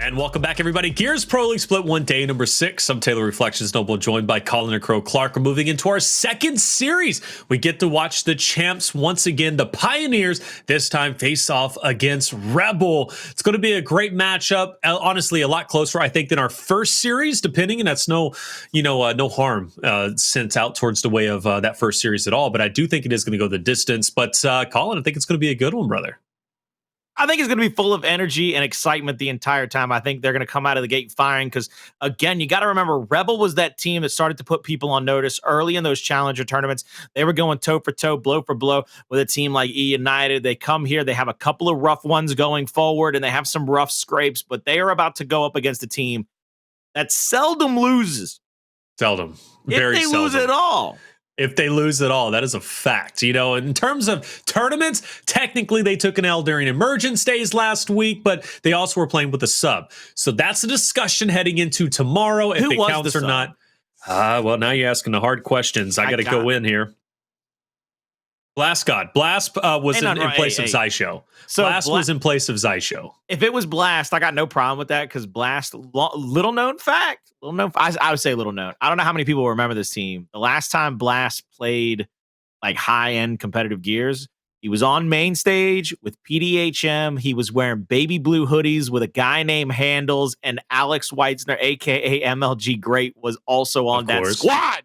And welcome back, everybody. Gears Pro League Split 1, day number 6. I'm Taylor Reflections Noble, joined by Colin and Crow Clark. We're moving into our second series. We get to watch the champs once again, the Pioneers, this time face off against Rebel. It's going to be a great matchup. Honestly, a lot closer, I think, than our first series, depending. And that's no harm sent out towards the way of that first series at all. But I do think it is going to go the distance. But Colin, I think it's going to be a good one, brother. I think it's going to be full of energy and excitement the entire time. I think they're going to come out of the gate firing because, again, you got to remember, Rebel was that team that started to put people on notice early in those challenger tournaments. They were going toe for toe, blow for blow with a team like United. They come here, they have a couple of rough ones going forward, and they have some rough scrapes, but they are about to go up against a team that seldom loses. Seldom. Very if they seldom. lose at all. If they lose at all, that is a fact. You know, in terms of tournaments, technically they took an L during emergence days last week, but they also were playing with a sub. So that's a discussion heading into tomorrow, if it counts or not. Well, now you're asking the hard questions. I got to go in here. Blast God. Blast was in place of Xysho. So Blast was in place of Xysho. If it was Blast, I got no problem with that because Blast, little known fact. I would say little known. I don't know how many people remember this team. The last time Blast played like high-end competitive gears, he was on main stage with PDHM. He was wearing baby blue hoodies with a guy named Hndles, and Alex Weitzner, a.k.a. MLG Great, was also on that squad.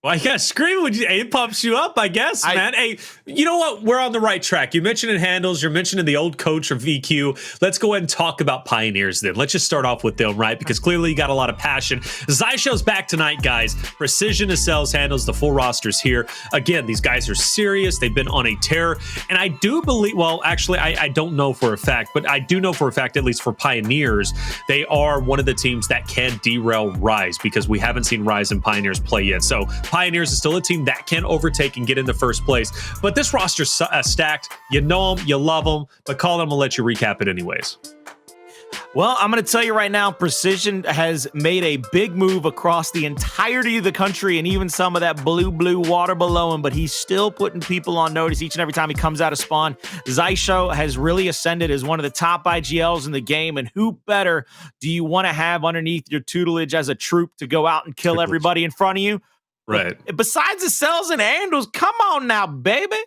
Well, yeah, scream when it pumps you up, I guess, man. Hey, you know what? We're on the right track. You mentioned in Hndles, you're mentioning the old coach of VQ. Let's go ahead and talk about Pioneers then. Let's just start off with them, right? Because clearly you got a lot of passion. Xysho's back tonight, guys. Precision, Acells, Hndles, the full roster's here. Again, these guys are serious. They've been on a tear. And I do believe, well, actually, I don't know for a fact, but I do know for a fact, at least for Pioneers, they are one of the teams that can derail Rise because we haven't seen Rise and Pioneers play yet. So Pioneers is still a team that can overtake and get in the first place. But this roster's stacked. You know them, you love them, but Colin, I'm going to let you recap it anyways. Well, I'm going to tell you right now, Precision has made a big move across the entirety of the country and even some of that blue water below him, but he's still putting people on notice each and every time he comes out of spawn. Xysho has really ascended as one of the top IGLs in the game, and who better do you want to have underneath your tutelage as a troop to go out and kill everybody in front of you? Right. But besides the Acells and Hndles, come on now, baby.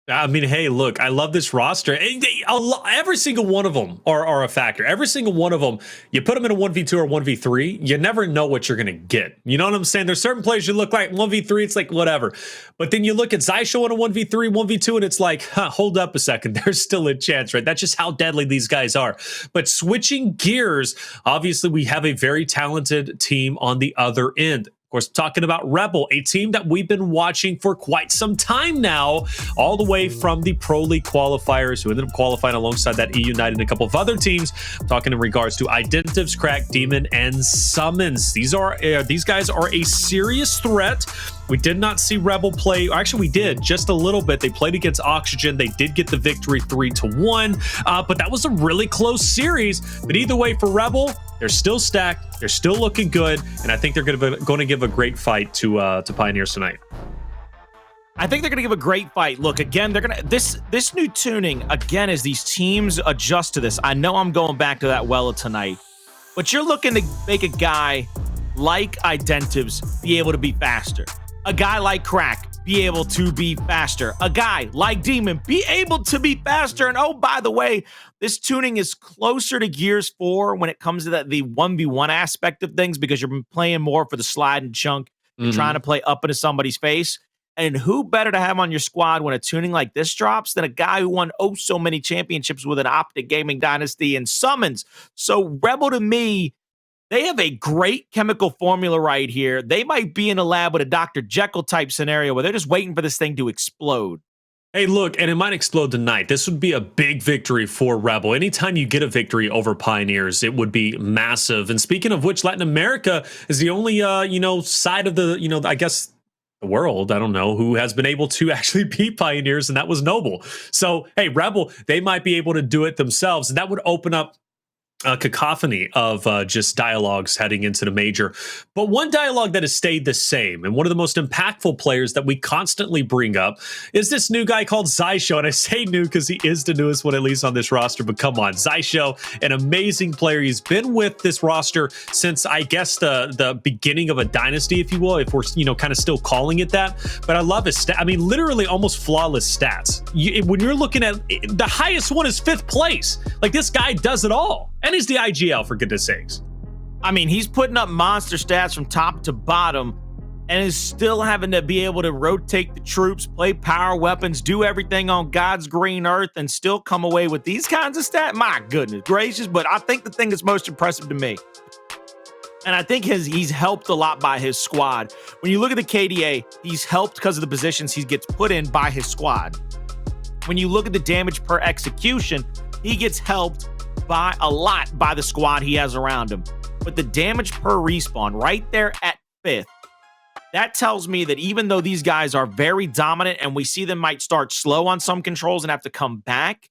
I mean, hey, look, I love this roster. Every single one of them are a factor. Every single one of them, you put them in a 1v2 or 1v3, you never know what you're going to get. You know what I'm saying? There's certain players you look like 1v3, it's like whatever. But then you look at Xysho in a 1v3, 1v2, and it's like, hold up a second. There's still a chance, right? That's just how deadly these guys are. But switching gears, obviously we have a very talented team on the other end. Of course, talking about Rebel, a team that we've been watching for quite some time now, all the way from the Pro League qualifiers, who ended up qualifying alongside that United and a couple of other teams. I'm talking in regards to Identities, Crack, Demon, and Sumuns. These guys are a serious threat. We did not see Rebel play. Actually, we did just a little bit. They played against Oxygen. They did get the victory 3-1, but that was a really close series. But either way, for Rebel, they're still stacked. They're still looking good, and I think they're going to give a great fight to Pioneers tonight. I think they're going to give a great fight. Look, again, they're going to this new tuning again as these teams adjust to this. I know I'm going back to that well tonight, but you're looking to make a guy like Identives be able to be faster. A guy like Crack be able to be faster. A guy like Demon be able to be faster. And oh, by the way, this tuning is closer to Gears 4 when it comes to the 1v1 aspect of things because you're playing more for the slide and chunk. You're trying to play up into somebody's face. And who better to have on your squad when a tuning like this drops than a guy who won so many championships with an Optic Gaming Dynasty and Sumuns. So Rebel, to me, they have a great chemical formula right here. They might be in a lab with a Dr. Jekyll type scenario where they're just waiting for this thing to explode. Hey, look, and it might explode tonight. This would be a big victory for Rebel. Anytime you get a victory over Pioneers, it would be massive. And speaking of which, Latin America is the only, side of the, I guess, the world, I don't know, who has been able to actually beat Pioneers, and that was Noble. So, hey, Rebel, they might be able to do it themselves, and that would open up a cacophony of just dialogues heading into the major. But one dialogue that has stayed the same, and one of the most impactful players that we constantly bring up, is this new guy called Xysho. And I say new because he is the newest one, at least on this roster. But come on, Xysho, an amazing player. He's been with this roster since, I guess, the beginning of a dynasty, if you will, if we're kind of still calling it that. But I love his stats. I mean, literally almost flawless stats. When you're looking at the highest one is 5th place. Like, this guy does it all. And he's the IGL, for goodness sakes. I mean, he's putting up monster stats from top to bottom and is still having to be able to rotate the troops, play power weapons, do everything on God's green earth, and still come away with these kinds of stats. My goodness gracious. But I think the thing that's most impressive to me, and I think he's helped a lot by his squad. When you look at the KDA, he's helped because of the positions he gets put in by his squad. When you look at the damage per execution, he gets helped by a lot by the squad he has around him. But the damage per respawn right there at 5th, that tells me that even though these guys are very dominant and we see them might start slow on some controls and have to come back,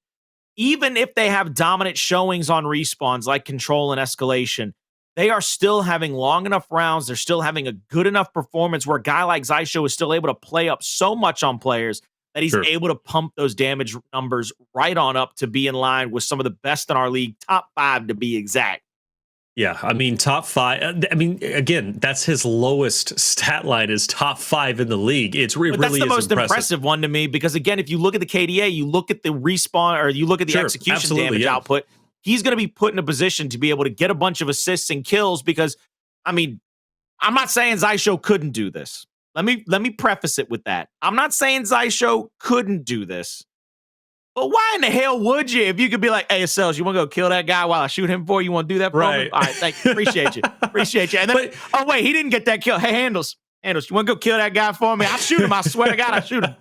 even if they have dominant showings on respawns like control and escalation, they are still having long enough rounds. They're still having a good enough performance where a guy like Xysho is still able to play up so much on players that he's able to pump those damage numbers right on up to be in line with some of the best in our league, top 5 to be exact. Yeah, I mean, top 5. I mean, again, that's his lowest stat line is top 5 in the league. It's really that's the most impressive. Impressive one to me because, again, if you look at the KDA, you look at the respawn or you look at the execution damage output, he's going to be put in a position to be able to get a bunch of assists and kills because, I mean, I'm not saying Xysho couldn't do this. Let me preface it with that. I'm not saying Xysho couldn't do this. But why in the hell would you if you could be like, hey, Acells, you want to go kill that guy while I shoot him for you? You want to do that for me? All right, appreciate you. Appreciate you. And then, oh, wait, he didn't get that kill. Hey, Hndles, you want to go kill that guy for me? I'll shoot him. I swear to God, I'll shoot him.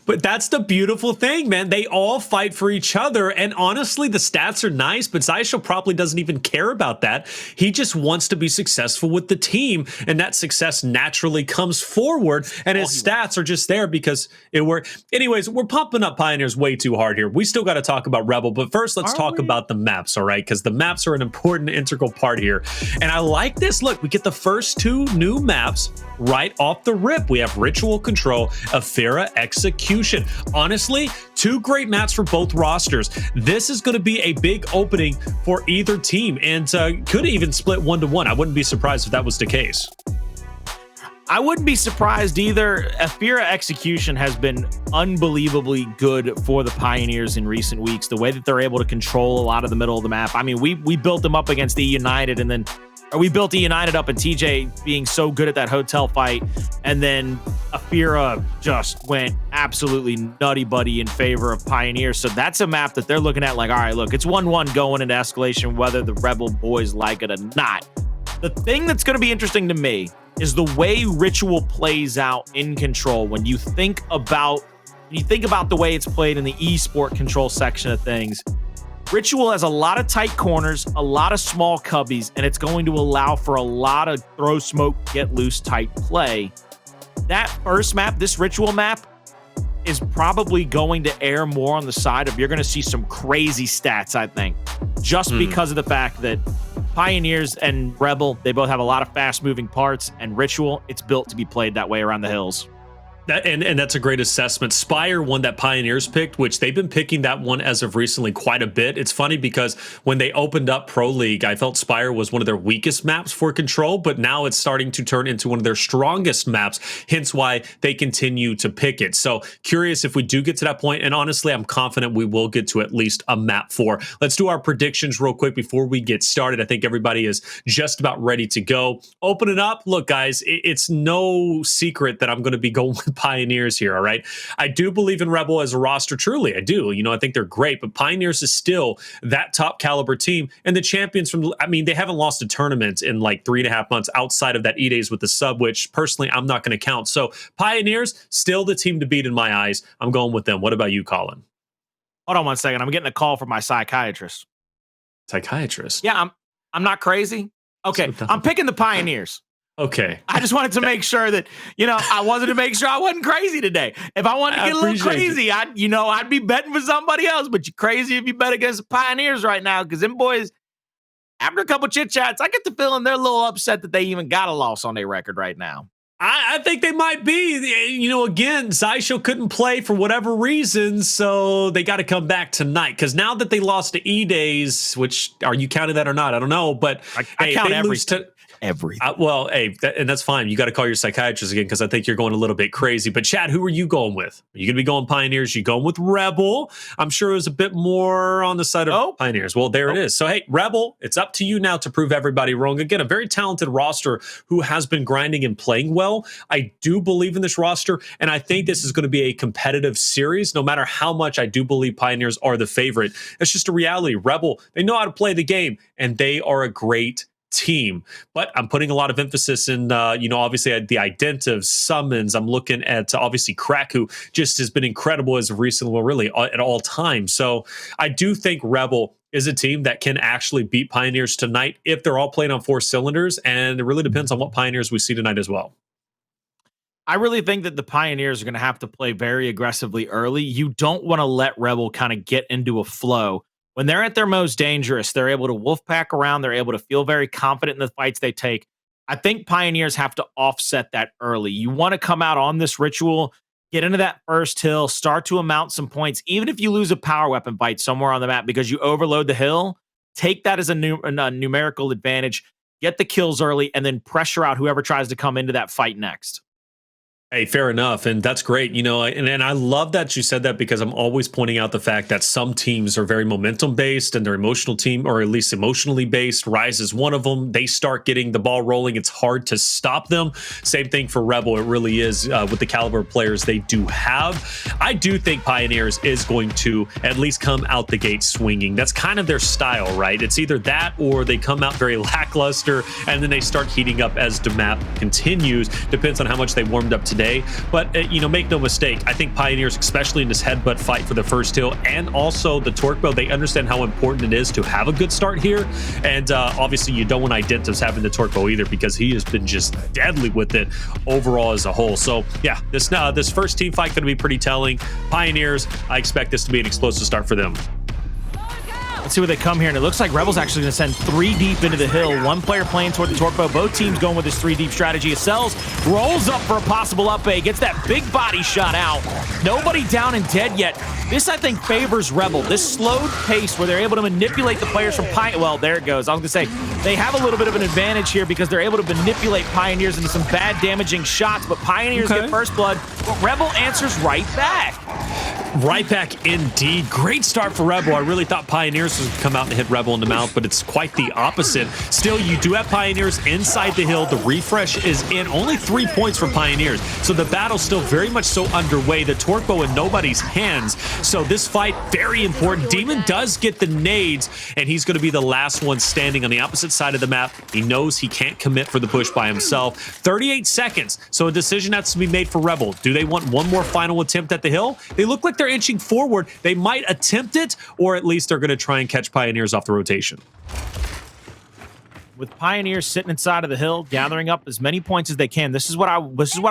But that's the beautiful thing, man. They all fight for each other. And honestly, the stats are nice, but Xysho probably doesn't even care about that. He just wants to be successful with the team. And that success naturally comes forward. And his stats are just there because it worked. Anyways, we're pumping up Pioneers way too hard here. We still got to talk about Rebel. But first, let's talk about the maps, all right? Because the maps are an important, integral part here. And I like this. Look, we get the first 2 new maps right off the rip. We have Ritual Control, Ephyra Execution. Honestly, 2 great maps for both rosters. This is going to be a big opening for either team and could even split 1-1. I wouldn't be surprised if that was the case. I wouldn't be surprised either. Ephyra Execution has been unbelievably good for the Pioneers in recent weeks. The way that they're able to control a lot of the middle of the map. I mean, we built them up against the United and then we built the United up and TJ being so good at that hotel fight. And then Ephyra just went absolutely nutty buddy in favor of Pioneers. So that's a map that they're looking at like, all right, look, it's 1-1 going into Escalation, whether the Rebel boys like it or not. The thing that's going to be interesting to me is the way Ritual plays out in Control. When you think about the way it's played in the esport control section of things, Ritual has a lot of tight corners, a lot of small cubbies, and it's going to allow for a lot of throw smoke, get loose type play. That first map, this Ritual map, is probably going to err more on the side of you're going to see some crazy stats, I think, just because of the fact that Pioneers and Rebel, they both have a lot of fast-moving parts, and Ritual, it's built to be played that way around the hills. And that's a great assessment. Speyer, one that Pioneers picked, which they've been picking that one as of recently quite a bit. It's funny because when they opened up Pro League, I felt Speyer was one of their weakest maps for Control, but now it's starting to turn into one of their strongest maps, hence why they continue to pick it. So curious if we do get to that point, and honestly, I'm confident we will get to at least a map 4. Let's do our predictions real quick before we get started. I think everybody is just about ready to go. Open it up. Look, guys, it's no secret that I'm going to be going with Pioneers here, all right? I do believe in Rebel as a roster, truly, I do. I think they're great, but Pioneers is still that top caliber team, and the champions from, they haven't lost a tournament in like 3.5 months outside of that E-Days with the sub, which personally I'm not going to count. So Pioneers, still the team to beat in my eyes. I'm going with them. What about you, Colin? Hold on one second. I'm getting a call from my psychiatrist. Psychiatrist? Yeah, I'm not crazy. Okay, I'm picking the Pioneers. Okay. I just wanted to make sure that, I wanted to make sure I wasn't crazy today. If I wanted to get a little crazy, I'd be betting for somebody else, but you're crazy if you bet against the Pioneers right now because them boys, after a couple chit chats, I get the feeling they're a little upset that they even got a loss on their record right now. I think they might be. You know, again, Xysho couldn't play for whatever reason, so they got to come back tonight. Because now that they lost to E-Days, which, are you counting that or not? I don't know. But I count everything. Well, hey, and that's fine. You got to call your psychiatrist again, because I think you're going a little bit crazy. But Chad, who are you going with? Are you going to be going Pioneers? You going with Rebel? I'm sure it was a bit more on the side of Pioneers. Well, there it is. So, hey, Rebel, it's up to you now to prove everybody wrong. Again, a very talented roster who has been grinding and playing well. I do believe in this roster, and I think this is going to be a competitive series, no matter how much I do believe Pioneers are the favorite. It's just a reality. Rebel, they know how to play the game, and they are a great team. But I'm putting a lot of emphasis in, obviously the Identives, Sumuns. I'm looking at obviously Crack, who just has been incredible as of recent, well, really at all times. So I do think Rebel is a team that can actually beat Pioneers tonight if they're all playing on 4 cylinders. And it really depends on what Pioneers we see tonight as well. I really think that the Pioneers are going to have to play very aggressively early. You don't want to let Rebel kind of get into a flow. When they're at their most dangerous, they're able to wolf pack around. They're able to feel very confident in the fights they take. I think Pioneers have to offset that early. You want to come out on this ritual, get into that first hill, start to amount some points. Even if you lose a power weapon fight somewhere on the map because you overload the hill, take that as a numerical advantage, get the kills early, and then pressure out whoever tries to come into that fight next. Hey, fair enough. And that's great. You know, and I love that you said that, because I'm always pointing out the fact that some teams are very momentum based and their emotional team, or at least emotionally based. Rise is one of them. They start getting the ball rolling. It's hard to stop them. Same thing for Rebel. It really is with the caliber of players they do have. I do think Pioneers is going to at least come out the gate swinging. That's kind of their style, right? It's either that or they come out very lackluster and then they start heating up as the map continues. Depends on how much they warmed up today. But, make no mistake, I think Pioneers, especially in this headbutt fight for the first hill and also the torque bow, they understand how important it is to have a good start here. And obviously, you don't want Identives having the torque bow either, because he has been just deadly with it overall as a whole. So, yeah, this first team fight going to be pretty telling. Pioneers, I expect this to be an explosive start for them. Let's see where they come here, and it looks like Rebel's actually going to send 3 deep into the hill. One player playing toward the torque bow. Both teams going with this 3 deep strategy. Acells rolls up for a possible up A, gets that big body shot out. Nobody down and dead yet. This, I think, favors Rebel. This slowed pace where they're able to manipulate the players from Well, there it goes. I was going to say, they have a little bit of an advantage here because they're able to manipulate Pioneers into some bad damaging shots, but Pioneers get first blood, but Rebel answers right back. Right back indeed. Great start for Rebel. I really thought Pioneers would come out and hit Rebel in the mouth, but it's quite the opposite. Still, you do have Pioneers inside the hill. The refresh is in. Only 3 points for Pioneers. So the battle's still very much so underway. The torque bow in nobody's hands. So this fight, very important. Demon does get the nades, and he's going to be the last one standing on the opposite side of the map. He knows he can't commit for the push by himself. 38 seconds. So a decision has to be made for Rebel. Do they want one more final attempt at the hill? They look like they're inching forward. They might attempt it, or at least they're going to try and catch Pioneers off the rotation. With Pioneers sitting inside of the hill, gathering up as many points as they can, this is what I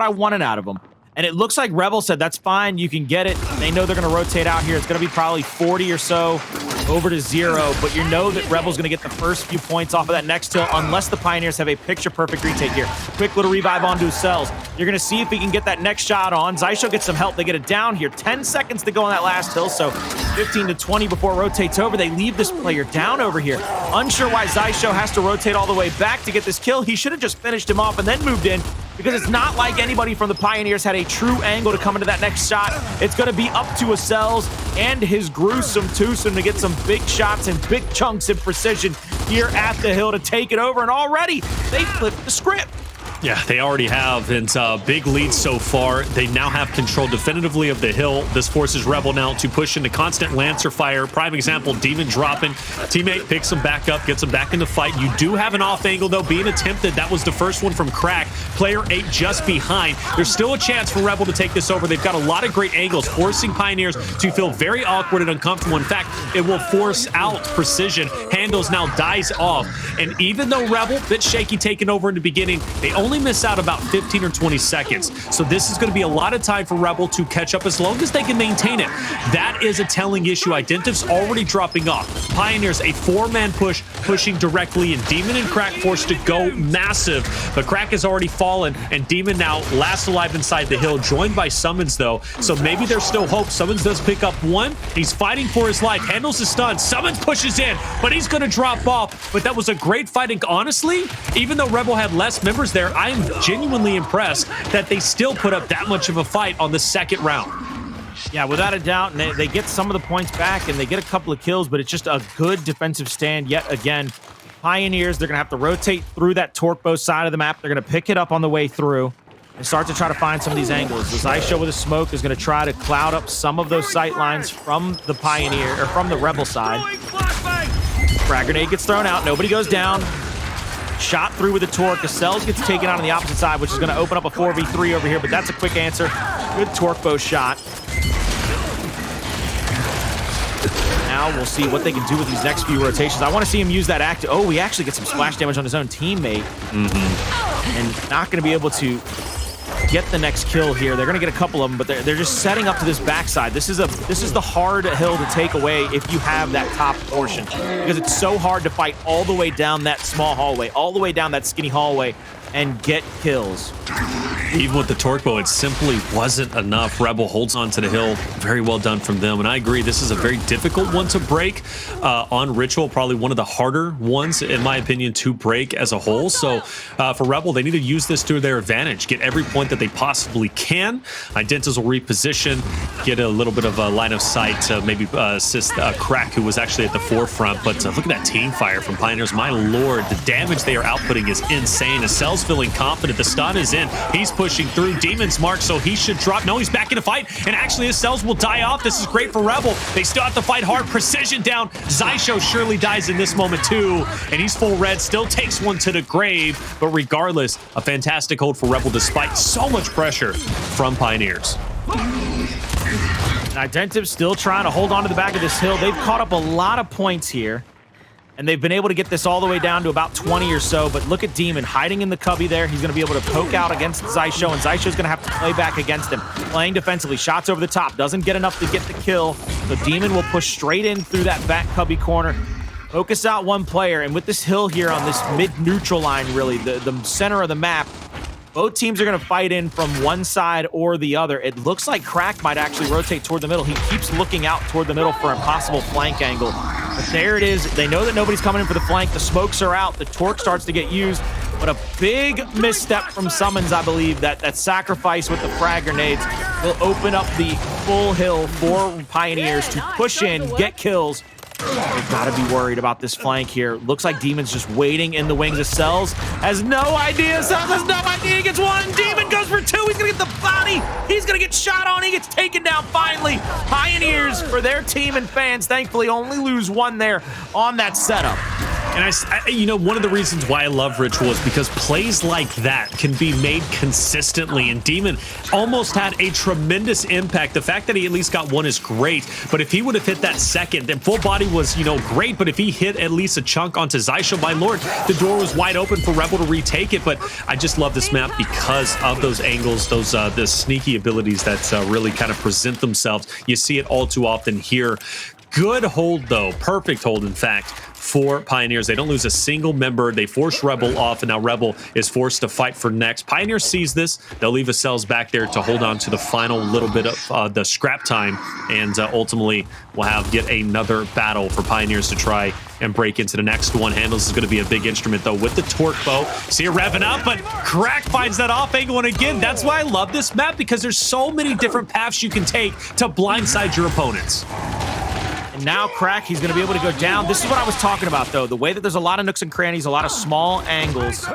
wanted out of them. And it looks like Rebel said, that's fine, you can get it. They know they're going to rotate out here. It's going to be probably 40 or so over to 0, but you know that Rebel's going to get the first few points off of that next hill unless the Pioneers have a picture-perfect retake here. Quick little revive onto Acells. You're going to see if he can get that next shot on. Xysho gets some help. They get it down here. 10 seconds to go on that last hill, so 15 to 20 before it rotates over. They leave this player down over here. Unsure why Xysho has to rotate all the way back to get this kill. He should have just finished him off and then moved in, because it's not like anybody from the Pioneers had a true angle to come into that next shot. It's going to be up to Acells and his gruesome twosome to get some big shots and big chunks of precision here at the hill to take it over, and already they flipped the script. Yeah, they already have, and big lead so far. They now have control definitively of the hill. This forces Rebel now to push into constant Lancer fire. Prime example, Demon dropping. Teammate picks him back up, gets him back in the fight. You do have an off angle, though, being attempted. That was the first one from Crack. Player 8 just behind. There's still a chance for Rebel to take this over. They've got a lot of great angles, forcing Pioneers to feel very awkward and uncomfortable. In fact, it will force out precision. Hndles now dies off. And even though Rebel, bit shaky taking over in the beginning, they only only miss out about 15 or 20 seconds. So this is going to be a lot of time for Rebel to catch up as long as they can maintain it. That is a telling issue. Identives already dropping off. Pioneers, a 4-man push, pushing directly in. Demon and Crack forced to go massive, but Crack has already fallen, and Demon now last alive inside the hill, joined by Sumuns though. So maybe there's still hope. Sumuns does pick up one. He's fighting for his life. Hndles is stunned. Sumuns pushes in, but he's going to drop off. But that was a great fight. And honestly, even though Rebel had less members there, I am genuinely impressed that they still put up that much of a fight on the second round. Yeah, without a doubt, and they get some of the points back, and they get a couple of kills, but it's just a good defensive stand yet again. Pioneers, they're going to have to rotate through that torque bow side of the map. They're going to pick it up on the way through and start to try to find some of these angles. The Xysho with a smoke is going to try to cloud up some of those sight lines from the Pioneer, or from the Rebel side. Frag grenade gets thrown out. Nobody goes down. Shot through with a torque. Acells gets taken out on the opposite side, which is going to open up a 4v3 over here, but that's a quick answer. Good torque bow shot. Now we'll see what they can do with these next few rotations. I want to see him use that act. Oh, he actually gets some splash damage on his own teammate. And not going to be able to get the next kill here. They're going to get a couple of them, but they're just setting up to this backside. This is the hard hill to take away if you have that top portion, because it's so hard to fight all the way down that small hallway, all the way down that skinny hallway, and get kills. Even with the torque bow, it simply wasn't enough. Rebel holds on to the hill. Very well done from them. And I agree, this is a very difficult one to break on Ritual. Probably one of the harder ones, in my opinion, to break as a whole. So for Rebel, they need to use this to their advantage. Get every point that they possibly can. Identities will reposition, get a little bit of a line of sight to maybe assist Crack, who was actually at the forefront. But look at that team fire from Pioneers. My lord, the damage they are outputting is insane. Acells feeling confident. The stun is in. He's pushing through. Demon's mark, so he should drop. No, he's back in a fight, and actually Acells will die off. This is great for Rebel. They still have to fight hard. Precision down. Xysho surely dies in this moment too, and he's full red. Still takes one to the grave, but regardless, a fantastic hold for Rebel despite so much pressure from Pioneers. Identives still trying to hold on to the back of this hill. They've caught up a lot of points here, and they've been able to get this all the way down to about 20 or so. But look at Demon hiding in the cubby there. He's going to be able to poke out against Xysho, and Xysho's going to have to play back against him. Playing defensively, shots over the top. Doesn't get enough to get the kill. So Demon will push straight in through that back cubby corner. Focus out one player, and with this hill here on this mid-neutral line, really, the center of the map, both teams are going to fight in from one side or the other. It looks like Crack might actually rotate toward the middle. He keeps looking out toward the middle for a possible flank angle. But there it is. They know that nobody's coming in for the flank. The smokes are out. The torque starts to get used. But a big misstep from Sumuns, I believe, that sacrifice with the frag grenades will open up the full hill for Pioneers to push in, get kills. They've got to be worried about this flank here. Looks like Demon's just waiting in the wings. Acells has no idea. Acells has no idea. He gets one. Demon goes for two. He's going to get the body. He's going to get shot on. He gets taken down finally. Pioneers, for their team and fans, thankfully only lose one there on that setup. And you know, one of the reasons why I love Ritual is because plays like that can be made consistently, and Demon almost had a tremendous impact. The fact that he at least got one is great, but if he would have hit that second, then full body was, you know, great, but if he hit at least a chunk onto Xysho, my lord, the door was wide open for Rebel to retake it. But I just love this map because of those angles, those the sneaky abilities that really kind of present themselves. You see it all too often here. Good hold, though. Perfect hold, in fact, for Pioneers. They don't lose a single member. They force Rebel off, and now Rebel is forced to fight for next. Pioneer sees this. They'll leave Acells back there to hold on to the final little bit of the scrap time, and ultimately we'll have yet another battle for Pioneers to try and break into the next one. Hndles is going to be a big instrument, though, with the torque bow. See it revving up, but Crack finds that off angle, and again, that's why I love this map, because there's so many different paths you can take to blindside your opponents. Now Crack, he's going to be able to go down. This is what I was talking about, though. The way that there's a lot of nooks and crannies, a lot of small angles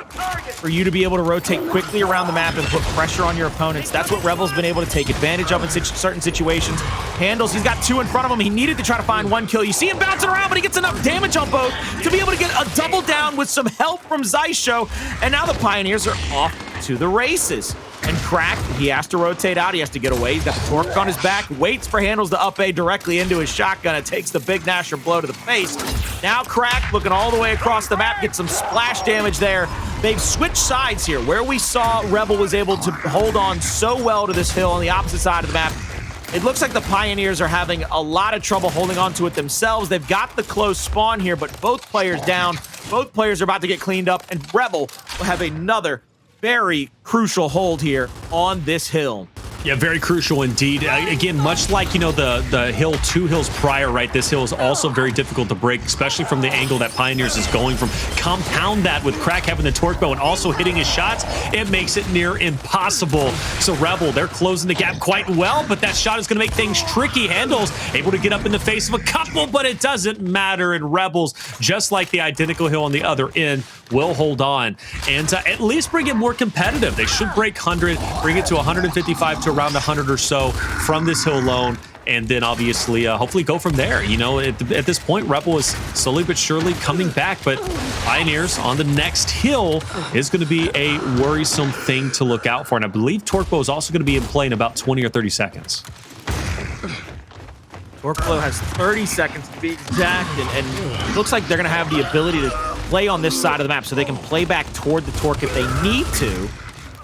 for you to be able to rotate quickly around the map and put pressure on your opponents. That's what Rebel's been able to take advantage of in certain situations. Hndles, he's got two in front of him. He needed to try to find one kill. You see him bouncing around, but he gets enough damage on both to be able to get a double down with some help from Xysho. And now the Pioneers are off to the races. And Crack, he has to rotate out. He has to get away. He's got the torque on his back. Waits for Hndles to up A directly into his shotgun. It takes the big Nasher blow to the face. Now Crack looking all the way across the map, get some splash damage there. They've switched sides here. Where we saw Rebel was able to hold on so well to this hill on the opposite side of the map, it looks like the Pioneers are having a lot of trouble holding on to it themselves. They've got the close spawn here, but both players down. Both players are about to get cleaned up, and Rebel will have another very crucial hold here on this hill. Yeah, very crucial indeed. Again, much like, you know, the hill 2 hills prior, right? This hill is also very difficult to break, especially from the angle that Pioneers is going from. Compound that with Crack having the torque bow and also hitting his shots, it makes it near impossible. So Rebel, they're closing the gap quite well, but that shot is going to make things tricky. Hndles able to get up in the face of a couple, but it doesn't matter. And Rebels, just like the identical hill on the other end, will hold on and at least bring it more competitive. They should break 100, bring it to 155 to around 100 or so from this hill alone, and then obviously hopefully go from there. You know, at this point, Rebel is slowly but surely coming back, but Pioneers on the next hill is going to be a worrisome thing to look out for, and I believe Torque Bow is also going to be in play in about 20 or 30 seconds. Torque Bow has 30 seconds to be exact, and it looks like they're going to have the ability to play on this side of the map so they can play back toward the Torque if they need to.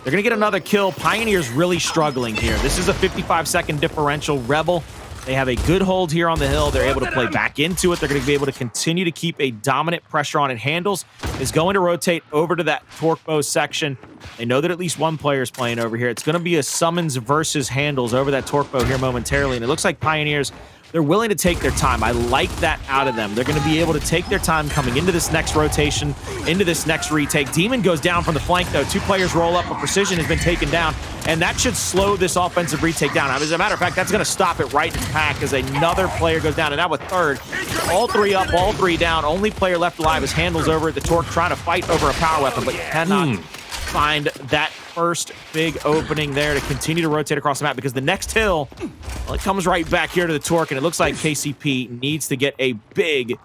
They're going to get another kill. Pioneers really struggling here. This is a 55-second differential. Rebel, they have a good hold here on the hill. They're able to play back into it. They're going to be able to continue to keep a dominant pressure on it. Hndles is going to rotate over to that Torque Bow section. They know that at least one player is playing over here. It's going to be a Sumuns versus Hndles over that Torque Bow here momentarily, and it looks like Pioneers, they're willing to take their time. I like that out of them. They're going to be able to take their time coming into this next rotation, into this next retake. Demon goes down from the flank, though. 2 players roll up, but Precision has been taken down, and that should slow this offensive retake down. As a matter of fact, that's going to stop it right in its pack as another player goes down, and now a third. All 3 up, all 3 down. Only player left alive is Hndles over at the Torque, trying to fight over a power weapon, but cannot find that first big opening there to continue to rotate across the map, because the next hill, well, it comes right back here to the Torque, and it looks like KCP needs to get a big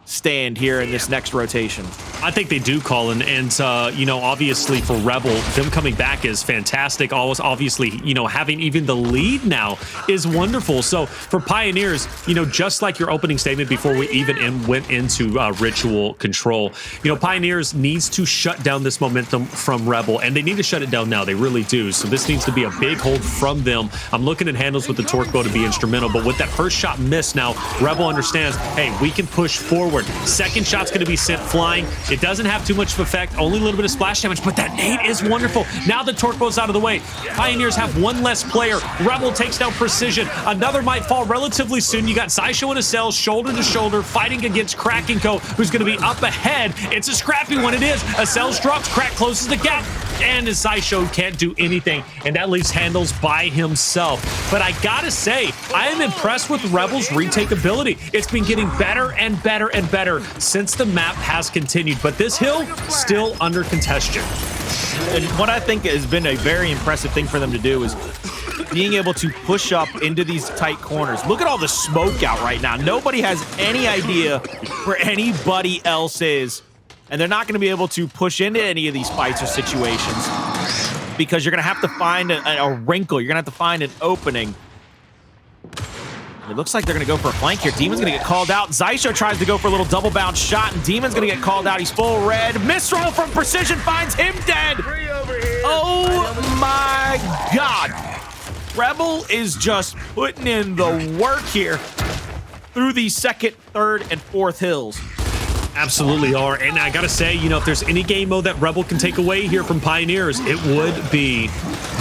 stand here in this next rotation. I think they do, Colin, and you know, obviously for Rebel, them coming back is fantastic. Always, obviously, you know, having even the lead now is wonderful. So for Pioneers, you know, just like your opening statement before we even went into ritual control, you know, Pioneers needs to shut down this momentum from Rebel, and they need to shut it down now. They really do. So this needs to be a big hold from them. I'm looking at Hndles with the Torque Bow to be instrumental, but with that first shot missed, now Rebel understands, hey, we can push forward. Second shot's going to be sent flying. It doesn't have too much of effect, only a little bit of splash damage, but that nade is wonderful. Now the Torque Bow's out of the way. Pioneers have one less player. Rebel takes down Precision. Another might fall relatively soon. You got Xysho and Acells shoulder to shoulder fighting against Crack & Co, who's going to be up ahead. It's a scrappy one. It is. Acells drops. Crack closes the gap, and Xysho can't do anything, and that leaves Hndles by himself. But I gotta say, I am impressed with Rebel's retake ability. It's been getting better and better and better since the map has continued, but this hill still under contention. And what I think has been a very impressive thing for them to do is being able to push up into these tight corners. Look at all the smoke out right now. Nobody has any idea where anybody else is, and they're not going to be able to push into any of these fights or situations because you're going to have to find a wrinkle. You're going to have to find an opening. It looks like they're going to go for a flank here. Demon's going to get called out. Xysho tries to go for a little double bounce shot, and Demon's going to get called out. He's full red. Misroll from Precision finds him dead. Oh my God. Rebel is just putting in the work here through the second, third, and fourth hills. Absolutely are. And I gotta say, you know, if there's any game mode that Rebel can take away here from Pioneers, it would be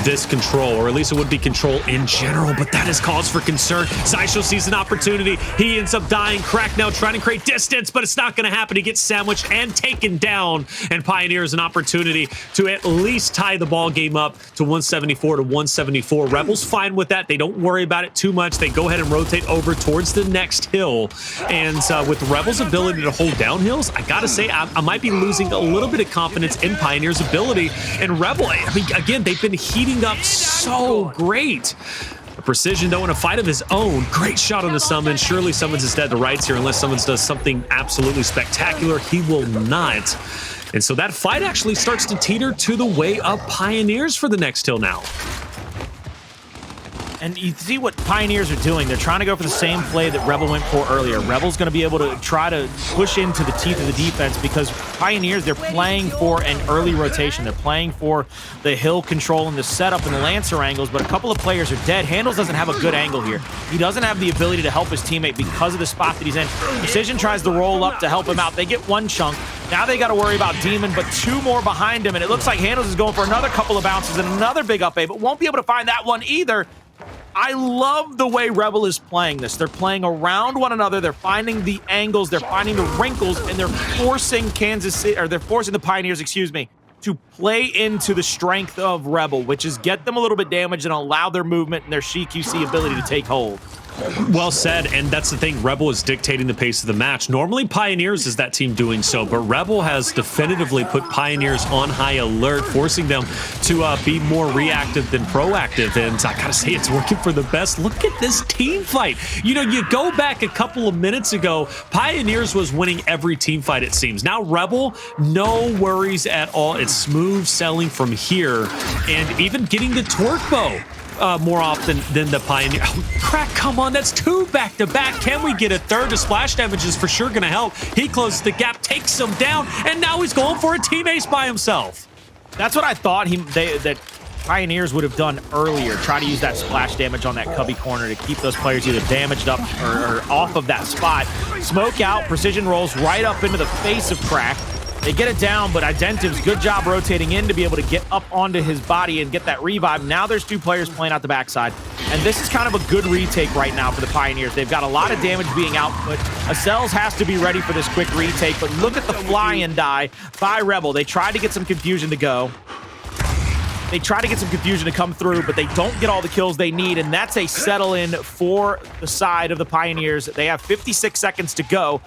this control, or at least it would be control in general, but that is cause for concern. Xysho sees an opportunity. He ends up dying. Crack now trying to create distance, but it's not gonna happen. He gets sandwiched and taken down, and Pioneers an opportunity to at least tie the ball game up to 174 to 174. Rebel's fine with that. They don't worry about it too much. They go ahead and rotate over towards the next hill, and with Rebel's ability to hold down hills, I gotta say, I might be losing a little bit of confidence in Pioneer's ability. And Rebel, I mean, again, they've been heating up so great. Precision, though, in a fight of his own. Great shot on the Summons. Surely Summons is dead to rights here unless Summons does something absolutely spectacular. He will not. And so that fight actually starts to teeter to the way of Pioneers for the next hill now. And you see what Pioneers are doing. They're trying to go for the same play that Rebel went for earlier. Rebel's going to be able to try to push into the teeth of the defense because Pioneers, they're playing for an early rotation. They're playing for the hill control and the setup and the Lancer angles, but a couple of players are dead. Hndles doesn't have a good angle here. He doesn't have the ability to help his teammate because of the spot that he's in. Precision tries to roll up to help him out. They get one chunk. Now they got to worry about Demon, but two more behind him, and it looks like Hndles is going for another couple of bounces and another big up A, but won't be able to find that one either. I love the way Rebel is playing this. They're playing around one another. They're finding the angles. They're finding the wrinkles, and they're forcing Kansas City, or they're forcing the Pioneers, excuse me, to play into the strength of Rebel, which is get them a little bit damaged and allow their movement and their CQC ability to take hold. Well said, and that's the thing. Rebel is dictating the pace of the match. Normally, Pioneers is that team doing so, but Rebel has definitively put Pioneers on high alert, forcing them to be more reactive than proactive, and I gotta say, it's working for the best. Look at this team fight. You know, you go back a couple of minutes ago, Pioneers was winning every team fight, it seems. Now, Rebel, no worries at all. It's smooth selling from here, and even getting the torque bow. More often than the Pioneer. Oh, Crack, come on, that's two back-to-back. Can we get a third? The splash damage is for sure going to help. He closes the gap, takes him down, and now he's going for a team ace by himself. That's what I thought that Pioneers would have done earlier. Try to use that splash damage on that cubby corner to keep those players either damaged up or off of that spot. Smoke out, Precision rolls right up into the face of Crack. They get it down, but Identives, good job rotating in to be able to get up onto his body and get that revive. Now there's two players playing out the backside, and this is kind of a good retake right now for the Pioneers. They've got a lot of damage being output. Acells has to be ready for this quick retake, but look at the fly and die by Rebel. They tried to get some confusion to go. They try to get some confusion to come through, but they don't get all the kills they need, and that's a settle-in for the side of the Pioneers. They have 56 seconds to go.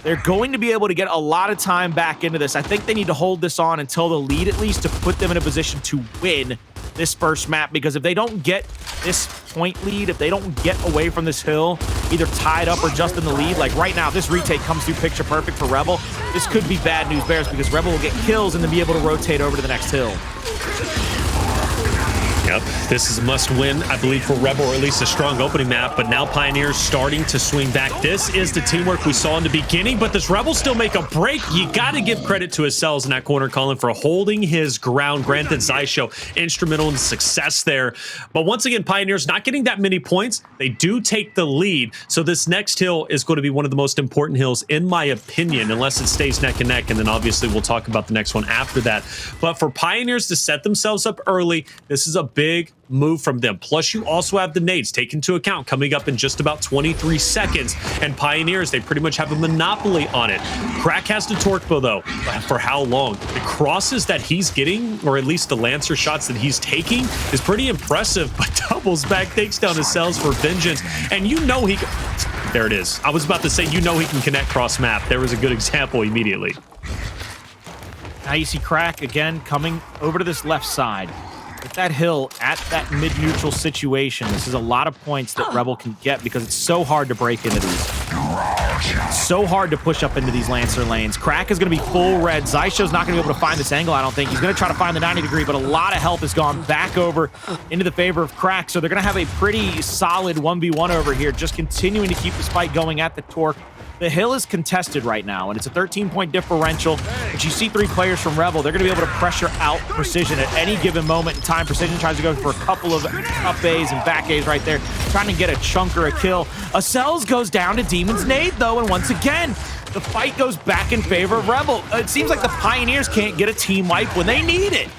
They're going to be able to get a lot of time back into this. I think they need to hold this on until the lead, at least, to put them in a position to win this first map, because if they don't get this point lead, if they don't get away from this hill, either tied up or just in the lead, like right now, this retake comes through picture perfect for Rebel. This could be bad news bears, because Rebel will get kills and then be able to rotate over to the next hill. Yep, this is a must-win, I believe, for Rebel, or at least a strong opening map, but now Pioneers starting to swing back. This is the teamwork we saw in the beginning, but does Rebel still make a break? You got to give credit to Acells in that corner, Colin, for holding his ground. Granted, Xysho instrumental in success there, but once again, Pioneers not getting that many points. They do take the lead, so this next hill is going to be one of the most important hills, in my opinion, unless it stays neck and neck, and then obviously we'll talk about the next one after that. But for Pioneers to set themselves up early, this is a big move from them. Plus, you also have the nades take into account coming up in just about 23 seconds. And Pioneers, they pretty much have a monopoly on it. Crack has the torque bow, though. For how long? The crosses that he's getting, or at least the Lancer shots that he's taking, is pretty impressive, but doubles back, takes down Acells for vengeance. And you know he can... There it is. I was about to say, you know he can connect cross-map. There was a good example immediately. Now you see Crack again coming over to this left side. With that hill at that mid-neutral situation, this is a lot of points that Rebel can get because it's so hard to break into these. So hard to push up into these Lancer lanes. Crack is going to be full red. Xysho's not going to be able to find this angle, I don't think. He's going to try to find the 90 degree, but a lot of health has gone back over into the favor of Crack, so they're going to have a pretty solid 1v1 over here, just continuing to keep this fight going at the torque. The hill is contested right now, and it's a 13-point differential. But you see three players from Rebel. They're going to be able to pressure out Precision at any given moment in time. Precision tries to go for a couple of up A's and back A's right there, trying to get a chunk or a kill. Acells goes down to Demon's nade, though, and once again, the fight goes back in favor of Rebel. It seems like the Pioneers can't get a team wipe when they need it.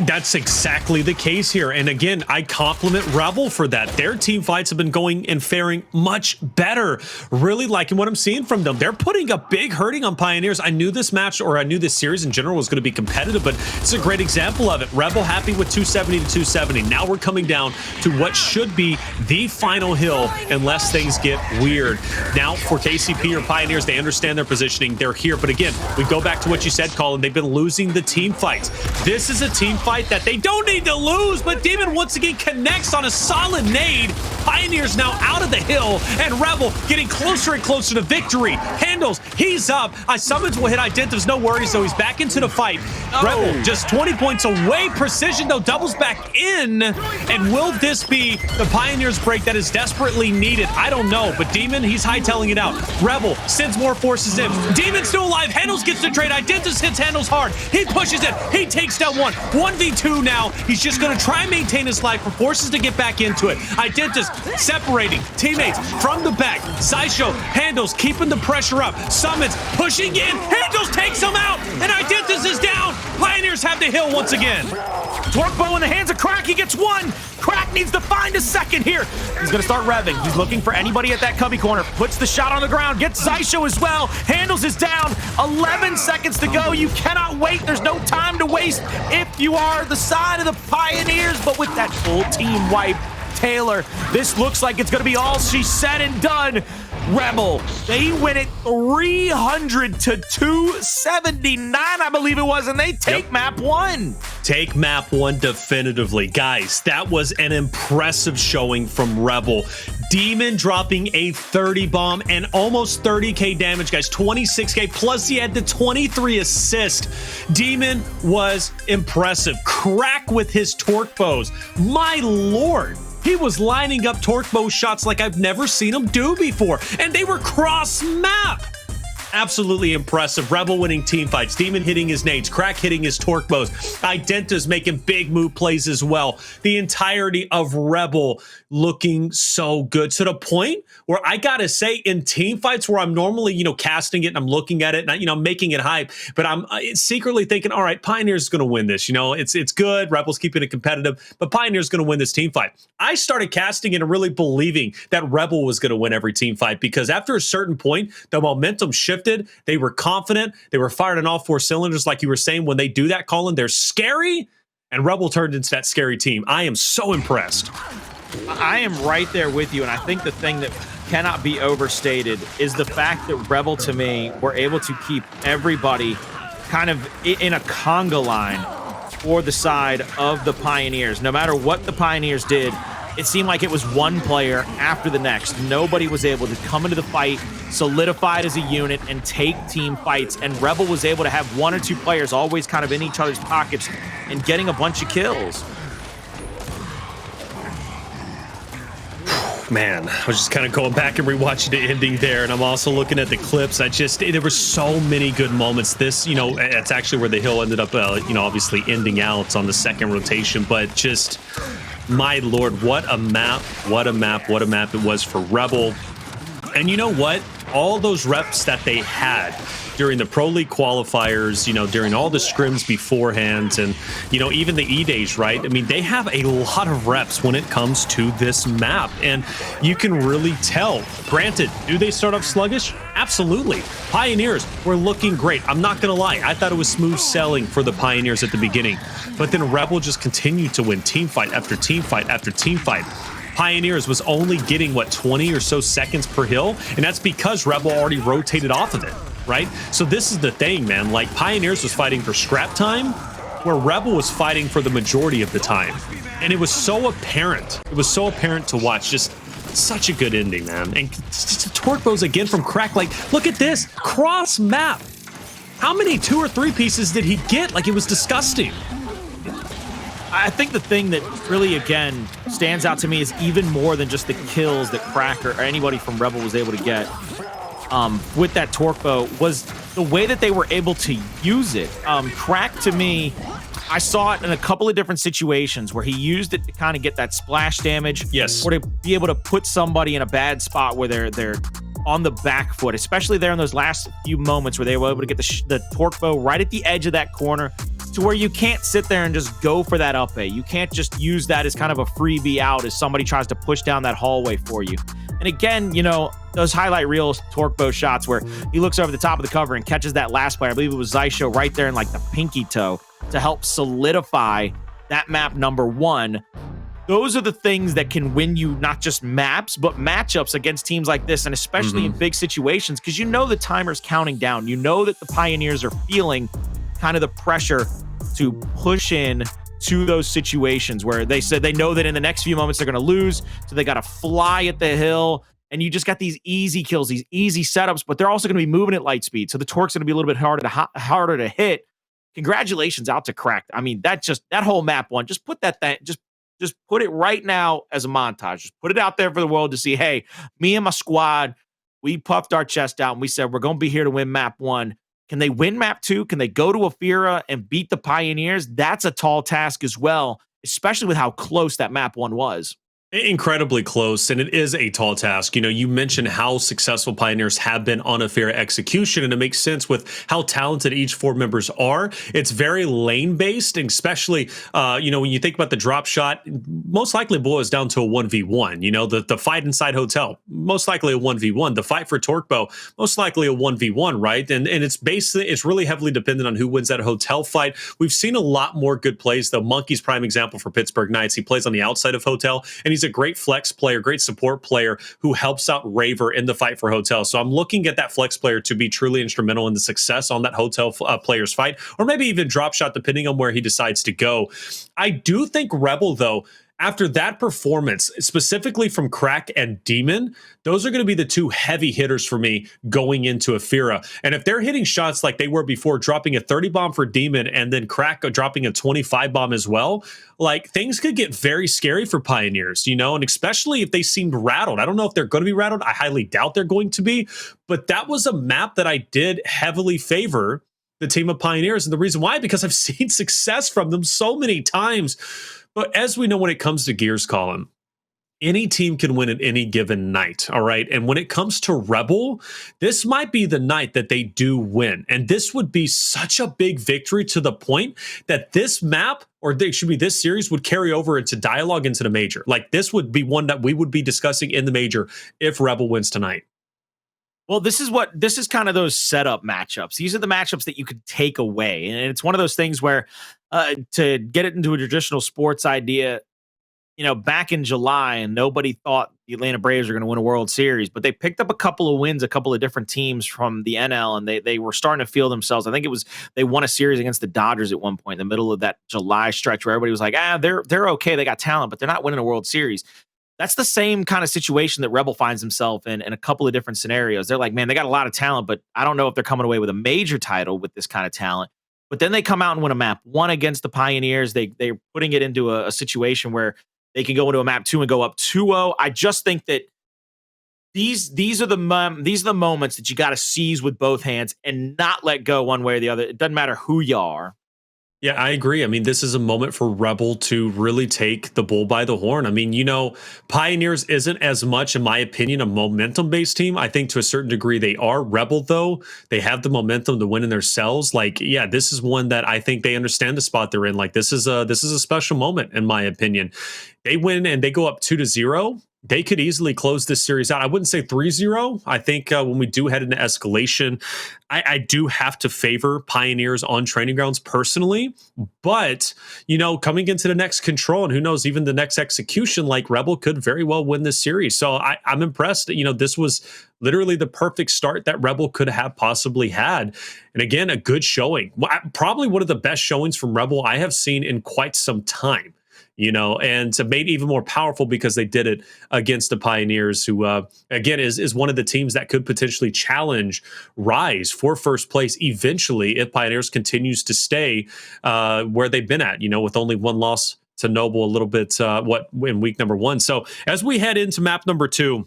That's exactly the case here. And again, I compliment Rebel for that. Their team fights have been going and faring much better. Really liking what I'm seeing from them. They're putting a big hurting on Pioneers. I knew this match, or I knew this series in general was going to be competitive, but it's a great example of it. Rebel happy with 270 to 270. Now we're coming down to what should be the final hill unless things get weird. Now for KCP or Pioneers, they understand understand their positioning. They're here. But again, we go back to what you said, Colin. They've been losing the team fights. This is a team fight that they don't need to lose, but Demon once again connects on a solid nade. Pioneers now out of the hill, and Rebel getting closer and closer to victory. Hndles, he's up. Sumuns will hit Identives, no worries, so he's back into the fight. Rebel just 20 points away. Precision, though, doubles back in. And will this be the Pioneers break that is desperately needed? I don't know, but Demon, he's hightailing it out. Rebel sends more forces in. Demon's still alive. Hndles gets the trade. Identives hits Hndles hard. He pushes it. He takes down one. 1v2 now. He's just going to try and maintain his life for forces to get back into it. Identives separating teammates from the back. Xysho, Hndles keeping the pressure up. Sumuns pushing in. Hndles takes him out, and Identives is down. Pioneers have the hill once again. Torque bow in the hands of Crack. He gets one. Crack needs to find a second here. He's going to start revving. He's looking for anybody at that cubby corner. Puts the shot on the ground. Gets Xysho as well. Hndles is down. 11 seconds to go. You cannot wait. There's no time to waste if you are the side of the Pioneers. But with that full team wipe, Taylor, this looks like it's going to be all she's said and done. Rebel, they win it 300 to 279, I believe it was, and they take map 1. Take map 1 definitively. Guys, that was an impressive showing from Rebel. Demon dropping a 30 bomb and almost 30k damage, guys. 26k, plus he had the 23 assist. Demon was impressive. Crack with his torque bows. My lord. He was lining up torque bow shots like I've never seen him do before, and they were cross map. Absolutely impressive. Rebel winning team fights. Demon hitting his nades. Crack hitting his torque bows. Identives making big move plays as well. The entirety of Rebel looking so good, to the point where I gotta say, in team fights where I'm normally, casting it and I'm looking at it and I'm making it hype, but I'm secretly thinking, all right, Pioneer's gonna win this. It's good. Rebel's keeping it competitive, but Pioneer's gonna win this team fight. I started casting it and really believing that Rebel was gonna win every team fight, because after a certain point, the momentum shifted. They were confident. They were fired on all 4 cylinders, like you were saying. When they do that, Colin, they're scary, and Rebel turned into that scary team. I am so impressed. I am right there with you, and I think the thing that cannot be overstated is the fact that Rebel, to me, were able to keep everybody kind of in a conga line for the side of the Pioneers. No matter what the Pioneers did, it seemed like it was one player after the next. Nobody was able to come into the fight solidified as a unit and take team fights, and Rebel was able to have 1 or 2 players always kind of in each other's pockets and getting a bunch of kills. Man, I was just kind of going back and rewatching the ending there, and I'm also looking at the clips. There were so many good moments. This, it's actually where the hill ended up, obviously ending out on the second rotation, but just, my lord, what a map it was for Rebel. And you know what? All those reps that they had during the Pro League qualifiers, during all the scrims beforehand, and, even the E-Days, right? I mean, they have a lot of reps when it comes to this map, and you can really tell. Granted, do they start off sluggish? Absolutely. Pioneers were looking great. I'm not going to lie. I thought it was smooth sailing for the Pioneers at the beginning, but then Rebel just continued to win team fight after team fight after team fight. Pioneers was only getting, 20 or so seconds per hill, and that's because Rebel already rotated off of it, right? So this is the thing, man. Like, Pioneers was fighting for scrap time, where Rebel was fighting for the majority of the time. And it was so apparent. It was so apparent to watch. Just such a good ending, man. And just torque bows again from Crack. Like, look at this. Cross map. How many 2 or 3 pieces did he get? Like, it was disgusting. I think the thing that really, again, stands out to me is even more than just the kills that Crack or anybody from Rebel was able to get with that torque bow was the way that they were able to use it. Crack, to me, I saw it in a couple of different situations where he used it to kind of get that splash damage. Yes. Or to be able to put somebody in a bad spot where they're on the back foot, especially there in those last few moments where they were able to get the torque bow right at the edge of that corner, to where you can't sit there and just go for that up A. You can't just use that as kind of a freebie out as somebody tries to push down that hallway for you. And again, those highlight reel torque bow shots where he looks over the top of the cover and catches that last player, I believe it was Xysho, right there in like the pinky toe to help solidify that map number 1. those are the things that can win you not just maps, but matchups against teams like this, and especially in big situations, because you know the timer's counting down. You know that the Pioneers are feeling kind of the pressure to push in to those situations where they said they know that in the next few moments they're going to lose, so they got to fly at the hill, and you just got these easy kills, these easy setups, but they're also going to be moving at light speed, so the torque's going to be a little bit harder to hit. Congratulations out to Cracked. I mean, that whole map one, just put that just put it right now as a montage. Just put it out there for the world to see, hey, me and my squad, we puffed our chest out and we said, we're going to be here to win map 1. Can they win map 2? Can they go to Ephyra and beat the Pioneers? That's a tall task as well, especially with how close that map 1 was. Incredibly close, and it is a tall task. You know, you mentioned how successful Pioneers have been on Ephyra execution, and it makes sense with how talented each 4 members are. It's very lane-based, and especially, you know, when you think about the drop shot, most likely boils down to a 1v1. You know, the fight inside Hotel, most likely a 1v1. The fight for Torquebow, most likely a 1v1, right? And it's really heavily dependent on who wins that Hotel fight. We've seen a lot more good plays. The Monkey's prime example for Pittsburgh Knights. He plays on the outside of Hotel, and he's a great flex player, great support player who helps out Raver in the fight for Hotel. So I'm looking at that flex player to be truly instrumental in the success on that Hotel player's fight, or maybe even drop shot, depending on where he decides to go. I do think Rebel, though, after that performance, specifically from Crack and Demon, those are going to be the 2 heavy hitters for me going into Ephyra. And if they're hitting shots like they were before, dropping a 30 bomb for Demon and then Crack dropping a 25 bomb as well, like things could get very scary for Pioneers, you know, and especially if they seemed rattled. I don't know if they're going to be rattled. I highly doubt they're going to be, but that was a map that I did heavily favor the team of Pioneers. And the reason why, because I've seen success from them so many times. But as we know, when it comes to Gears, Colin, any team can win at any given night, all right? And when it comes to Rebel, this might be the night that they do win. And this would be such a big victory to the point that this map, or they should be this series, would carry over into Dialogue into the Major. Like, this would be one that we would be discussing in the Major if Rebel wins tonight. Well, this is kind of those setup matchups. These are the matchups that you could take away. And it's one of those things where to get it into a traditional sports idea, you know, back in July, and nobody thought the Atlanta Braves were going to win a World Series, but they picked up a couple of wins, a couple of different teams from the NL, and they were starting to feel themselves. I think it was they won a series against the Dodgers at one point in the middle of that July stretch where everybody was like, they're okay, they got talent, but they're not winning a World Series. That's the same kind of situation that Rebel finds himself in a couple of different scenarios. They're like, man, they got a lot of talent, but I don't know if they're coming away with a major title with this kind of talent. But then they come out and win a map 1 against the Pioneers. They're putting it into a situation where they can go into a map 2 and go up 2-0. I just think that these are the moments that you got to seize with both hands and not let go one way or the other. It doesn't matter who you are. Yeah, I agree. I mean, this is a moment for Rebel to really take the bull by the horn. I mean, you know, Pioneers isn't as much, in my opinion, a momentum-based team. I think to a certain degree they are. Rebel, though, they have the momentum to win in their cells. Like, yeah, this is one that I think they understand the spot they're in. Like, this is a special moment, in my opinion. They win and they go up 2-0. They could easily close this series out. I wouldn't say 3-0. I think when we do head into escalation, I do have to favor Pioneers on training grounds personally. But, you know, coming into the next control and who knows, even the next execution, like Rebel could very well win this series. So I'm impressed. You know, this was literally the perfect start that Rebel could have possibly had. And again, a good showing. Probably one of the best showings from Rebel I have seen in quite some time. You know, and to made even more powerful because they did it against the Pioneers, who, again, is one of the teams that could potentially challenge Rise for first place eventually if Pioneers continues to stay where they've been at, you know, with only 1 loss to Noble a little bit, in week number 1. So as we head into map number 2,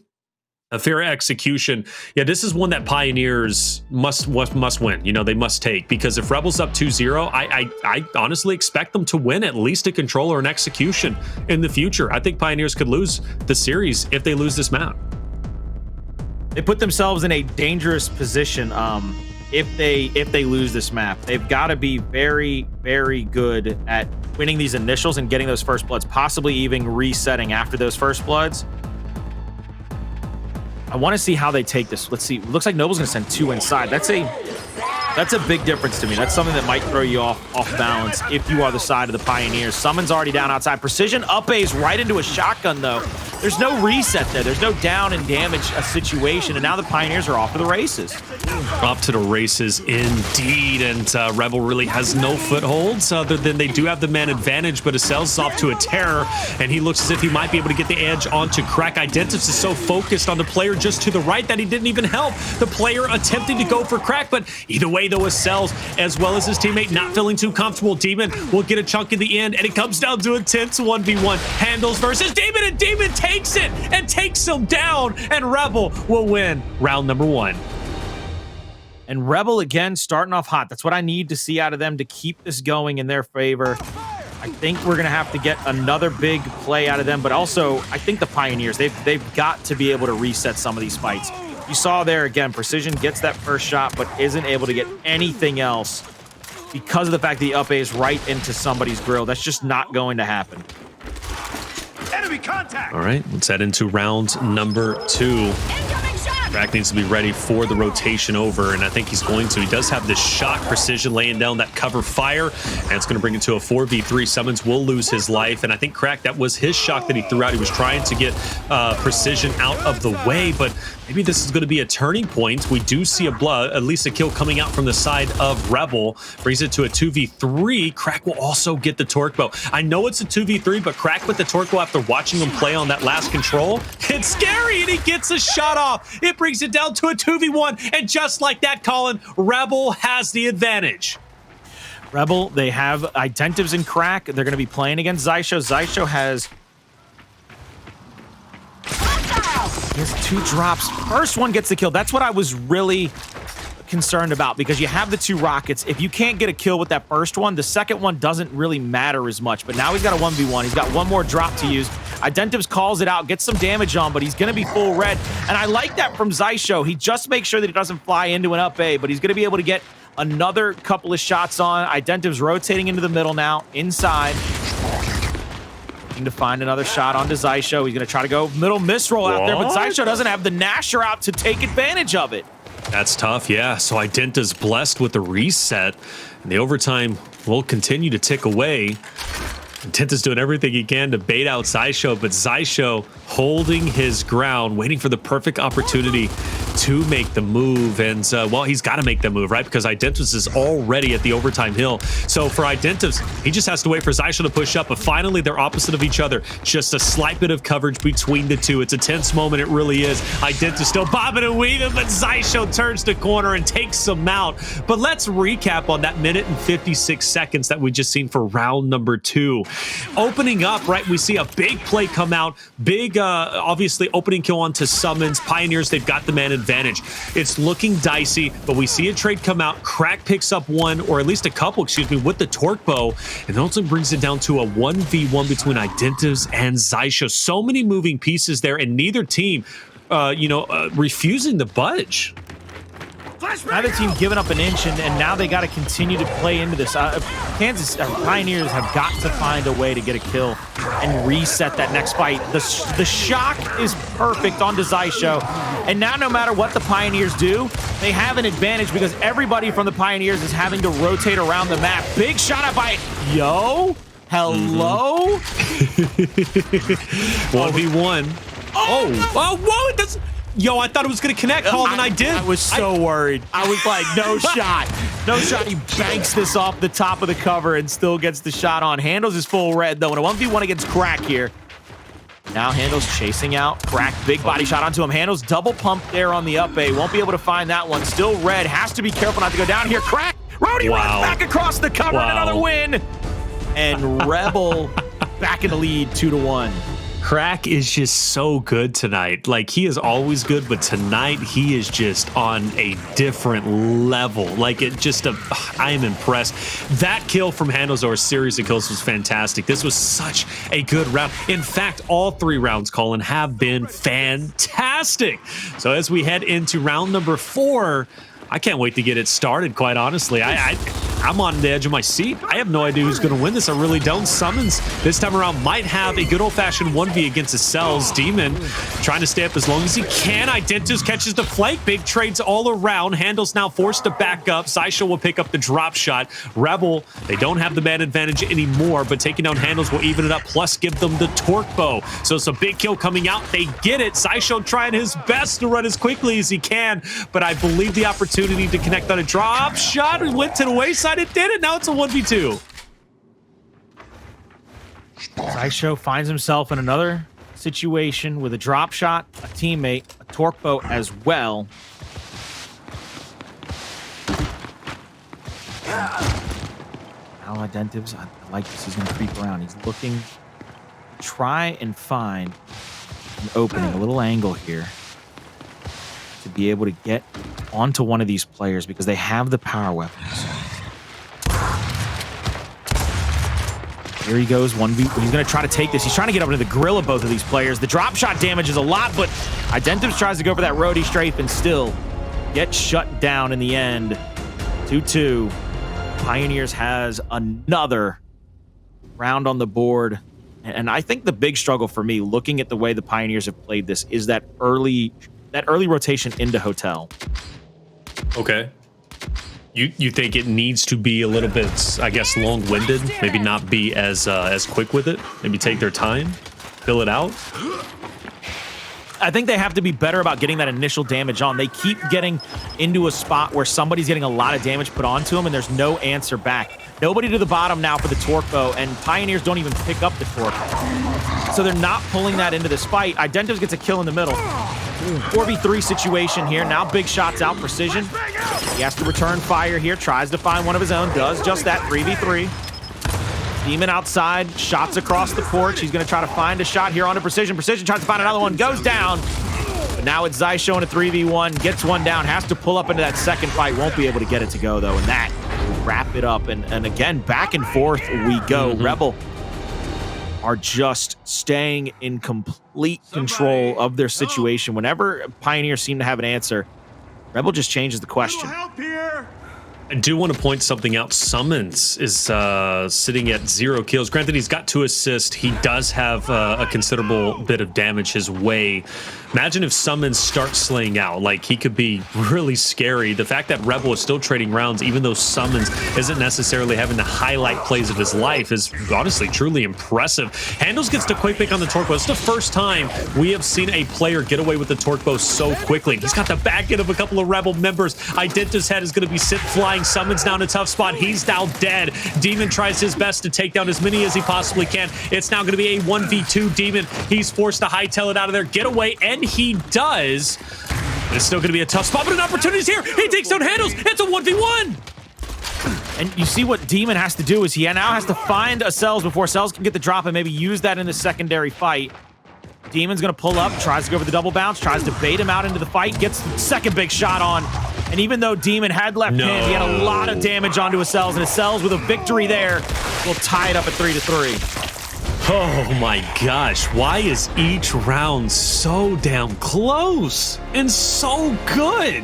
Ephyra execution. Yeah, this is one that Pioneers must win. You know, they must take, because if Rebel's up 2-0, I honestly expect them to win at least a control or an execution in the future. I think Pioneers could lose the series if they lose this map. They put themselves in a dangerous position if they lose this map. They've got to be very, very good at winning these initials and getting those first bloods, possibly even resetting after those first bloods. I want to see how they take this. Let's see. Looks like Noble's going to send 2 inside. That's a That's a big difference to me. That's something that might throw you off balance if you are the side of the Pioneers. Summon's already down outside. Precision up A's right into a shotgun, though. There's no reset there. There's no down and damage a situation, and now the Pioneers are off to the races. Off to the races, indeed, and Rebel really has no footholds other than they do have the man advantage, but Acells is off to a terror, and he looks as if he might be able to get the edge onto Crack. Identives is so focused on the player just to the right that he didn't even help the player attempting to go for Crack, but either way, though, Acells, as well as his teammate, not feeling too comfortable. Demon will get a chunk in the end, and it comes down to a tense 1v1. Hndles versus Demon, and Demon takes it and takes him down, and Rebel will win round number 1. And Rebel, again, starting off hot. That's what I need to see out of them to keep this going in their favor. I think we're going to have to get another big play out of them, but also, I think the Pioneers, they've got to be able to reset some of these fights. You saw there, again, Precision gets that first shot, but isn't able to get anything else because of the fact that the up A is right into somebody's grill. That's just not going to happen. Enemy contact! All right, let's head into round number 2. Crack needs to be ready for the rotation over, and I think he's going to. He does have this shot. Precision laying down that cover fire, and it's going to bring it to a 4v3. Sumuns will lose his life, and I think Crack, that was his shock that he threw out. He was trying to get Precision out of the way, but maybe this is going to be a turning point. We do see at least a kill coming out from the side of Rebel. Brings it to a 2v3. Crack will also get the torque bow. I know it's a 2v3, but Crack with the torque bow after watching him play on that last control, it's scary, and he gets a shot off. It brings it down to a 2v1, and just like that, Colin, Rebel has the advantage. Rebel, they have Identives and Crack. They're going to be playing against Xysho. Xysho has 2 drops. First one gets the kill. That's what I was really concerned about, because you have the 2 rockets. If you can't get a kill with that first one, the second one doesn't really matter as much. But now he's got a 1v1. He's got one more drop to use. Identives calls it out, gets some damage on, but he's going to be full red. And I like that from Xysho. He just makes sure that he doesn't fly into an up A, but he's going to be able to get another couple of shots on. Identives rotating into the middle now, inside. Looking to find another shot onto Xysho. He's going to try to go middle misroll out there, but Xysho doesn't have the Nasher out to take advantage of it. That's tough, yeah. So Identives blessed with the reset, and the overtime will continue to tick away. Identives doing everything he can to bait out Xysho, but Xysho holding his ground, waiting for the perfect opportunity to make the move. And, well, he's got to make the move, right? Because Identives is already at the overtime hill. So for Identives, he just has to wait for Xysho to push up, but finally they're opposite of each other. Just a slight bit of coverage between the two. It's a tense moment, it really is. Identives still bobbing and weaving, but Xysho turns the corner and takes him out. But let's recap on that minute and 56 seconds that we just seen for round number 2. Opening up, right, we see a big play come out. Big, obviously, opening kill onto Sumuns. Pioneers, they've got the man advantage. It's looking dicey, but we see a trade come out. Crack picks up one, or at least a couple, excuse me, with the torque bow, and ultimately brings it down to a 1v1 between Identives and Xysho. So many moving pieces there, and neither team, refusing to budge. Neither team giving up an inch, and now they got to continue to play into this. Pioneers have got to find a way to get a kill and reset that next fight. The shock is perfect onto Xysho, and now no matter what the Pioneers do, they have an advantage because everybody from the Pioneers is having to rotate around the map. Big shot out by Yo. Hello? 1v1. Oh, whoa, that's... Yo, I thought it was going to connect, Colin, and I did. I was so worried. I was like, no shot. No shot. He banks this off the top of the cover and still gets the shot on. Hndles is full red, though, in a 1v1 against Crack here. Now Hndles chasing out Crack. Big body shot onto him. Hndles double pump there on the up A. Won't be able to find that one. Still red. Has to be careful not to go down here. Crack. Rowdy runs back across the cover and another win. And Rebel back in the lead 2-1. Crack is just so good tonight. Like, he is always good, but tonight he is just on a different level. Like, I am impressed. That kill from Hndles, or a series of kills, was fantastic. This was such a good round. In fact, all 3 rounds, Colin, have been fantastic. So as we head into round number 4, I can't wait to get it started, quite honestly. I'm on the edge of my seat. I have no idea who's going to win this. I really don't. Sumuns this time around might have a good old-fashioned 1v against Acells. Demon trying to stay up as long as he can. Identities catches the flank. Big trades all around. Hndles now forced to back up. Xysho will pick up the drop shot. Rebel, they don't have the man advantage anymore, but taking down Hndles will even it up, plus give them the torque bow. So it's a big kill coming out. They get it. Xysho trying his best to run as quickly as he can, but I believe the opportunity to connect on a drop shot went to the wayside. It did it. Now it's a 1v2. Xysho finds himself in another situation with a drop shot, a teammate, a torque bow as well. Now Identives, I like this. He's going to creep around. He's looking to try and find an opening, a little angle here to be able to get onto one of these players because they have the power weapons. Here he goes, 1v. He's going to try to take this. He's trying to get up into the grill of both of these players. The drop shot damage is a lot, but Identives tries to go for that roadie strafe and still gets shut down in the end. 2-2. Pioneers has another round on the board. And I think the big struggle for me, looking at the way the Pioneers have played this, is that early rotation into Hotel. Okay. You think it needs to be a little bit, I guess, long-winded? Maybe not be as quick with it? Maybe take their time? Fill it out? I think they have to be better about getting that initial damage on. They keep getting into a spot where somebody's getting a lot of damage put onto them, and there's no answer back. Nobody to the bottom now for the torque bow, and Pioneers don't even pick up the torque. So they're not pulling that into this fight. Identives gets a kill in the middle. 4v3 situation here. Now big shots out, precision. He has to return fire here. Tries to find one of his own. Does just that, 3v3. Demon outside, shots across the porch. He's going to try to find a shot here onto Precision. Precision tries to find another one, goes down. But now it's Xysho in a 3v1, gets one down, has to pull up into that second fight. Won't be able to get it to go, though, and that will wrap it up. And again, back and forth we go. Rebel are just staying in complete control of their situation. Whenever Pioneers seem to have an answer, Rebel just changes the question. Help here! I do want to point something out. Sumuns is sitting at 0 kills. Granted, he's got 2 assists. He does have a considerable bit of damage his way. Imagine if Sumuns starts slaying out. Like, he could be really scary. The fact that Rebel is still trading rounds, even though Sumuns isn't necessarily having the highlight plays of his life, is honestly truly impressive. Hndles gets the quick pick on the torque bow. It's the first time we have seen a player get away with the torque bow so quickly. He's got the back end of a couple of Rebel members. Identities head is going to be flying. Sumuns down a tough spot. He's now dead. Demon tries his best to take down as many as he possibly can. It's now going to be a 1v2 Demon. He's forced to hightail it out of there, get away, and he does. But it's still going to be a tough spot, but an opportunity is here. He takes down Hndles. It's a 1v1. And you see what Demon has to do is he now has to find Acells before Acells can get the drop and maybe use that in the secondary fight. Demon's going to pull up, tries to go for the double bounce, tries to bait him out into the fight, gets the second big shot on. And even though Demon had left hand, he had a lot of damage onto Acells, and Acells with a victory there will tie it up at 3-3. Oh my gosh, why is each round so damn close and so good?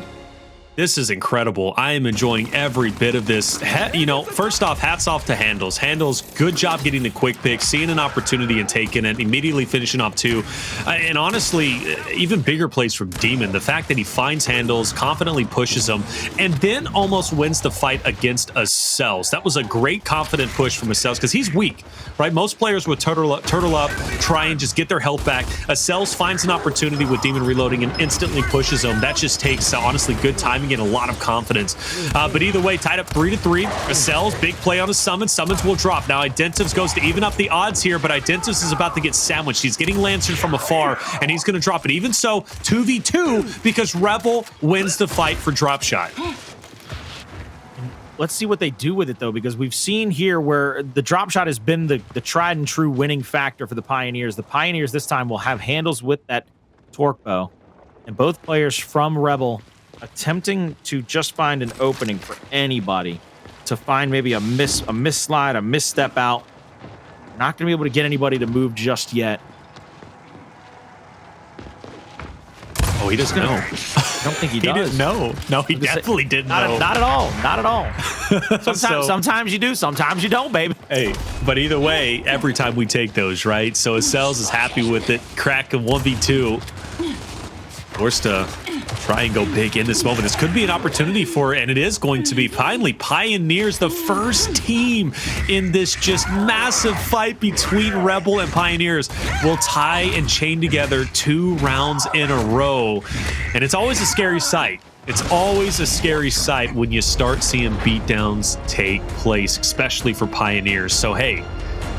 This is incredible. I am enjoying every bit of this. You know, first off, hats off to Hndles. Hndles, good job getting the quick pick, seeing an opportunity and taking it, immediately finishing off 2. And honestly, even bigger plays from Demon. The fact that he finds Hndles, confidently pushes him, and then almost wins the fight against Acells. That was a great confident push from Acells because he's weak, right? Most players would turtle up, try and just get their health back. Acells finds an opportunity with Demon reloading and instantly pushes him. That just takes, honestly, good timing and a lot of confidence. But either way, tied up 3-3. Acells, big play on a Sumuns. Sumuns will drop. Now Identives goes to even up the odds here, but Identives is about to get sandwiched. He's getting Lancered from afar, and he's going to drop it. Even so, 2v2 because Rebel wins the fight for drop shot. Let's see what they do with it, though, because we've seen here where the drop shot has been the tried and true winning factor for the Pioneers. The Pioneers this time will have Hndles with that torque bow, and both players from Rebel attempting to just find an opening for anybody to find maybe a misslide, a misstep out. Not going to be able to get anybody to move just yet. Oh, Oh, he doesn't know. I don't think he He does. didn't know. No, he definitely didn't know. Not at all. Not at all. Sometimes you do, sometimes you don't, baby. Hey, but either way, every time we take those, right? So Acells is happy with it. Crack a 1v2. Forced to try and go big in this moment. This could be an opportunity for, and it is going to be, finally, Pioneers, the first team in this just massive fight between Rebel and Pioneers, will tie and chain together 2 rounds in a row. And it's always a scary sight. It's always a scary sight when you start seeing beatdowns take place, especially for Pioneers. So, hey,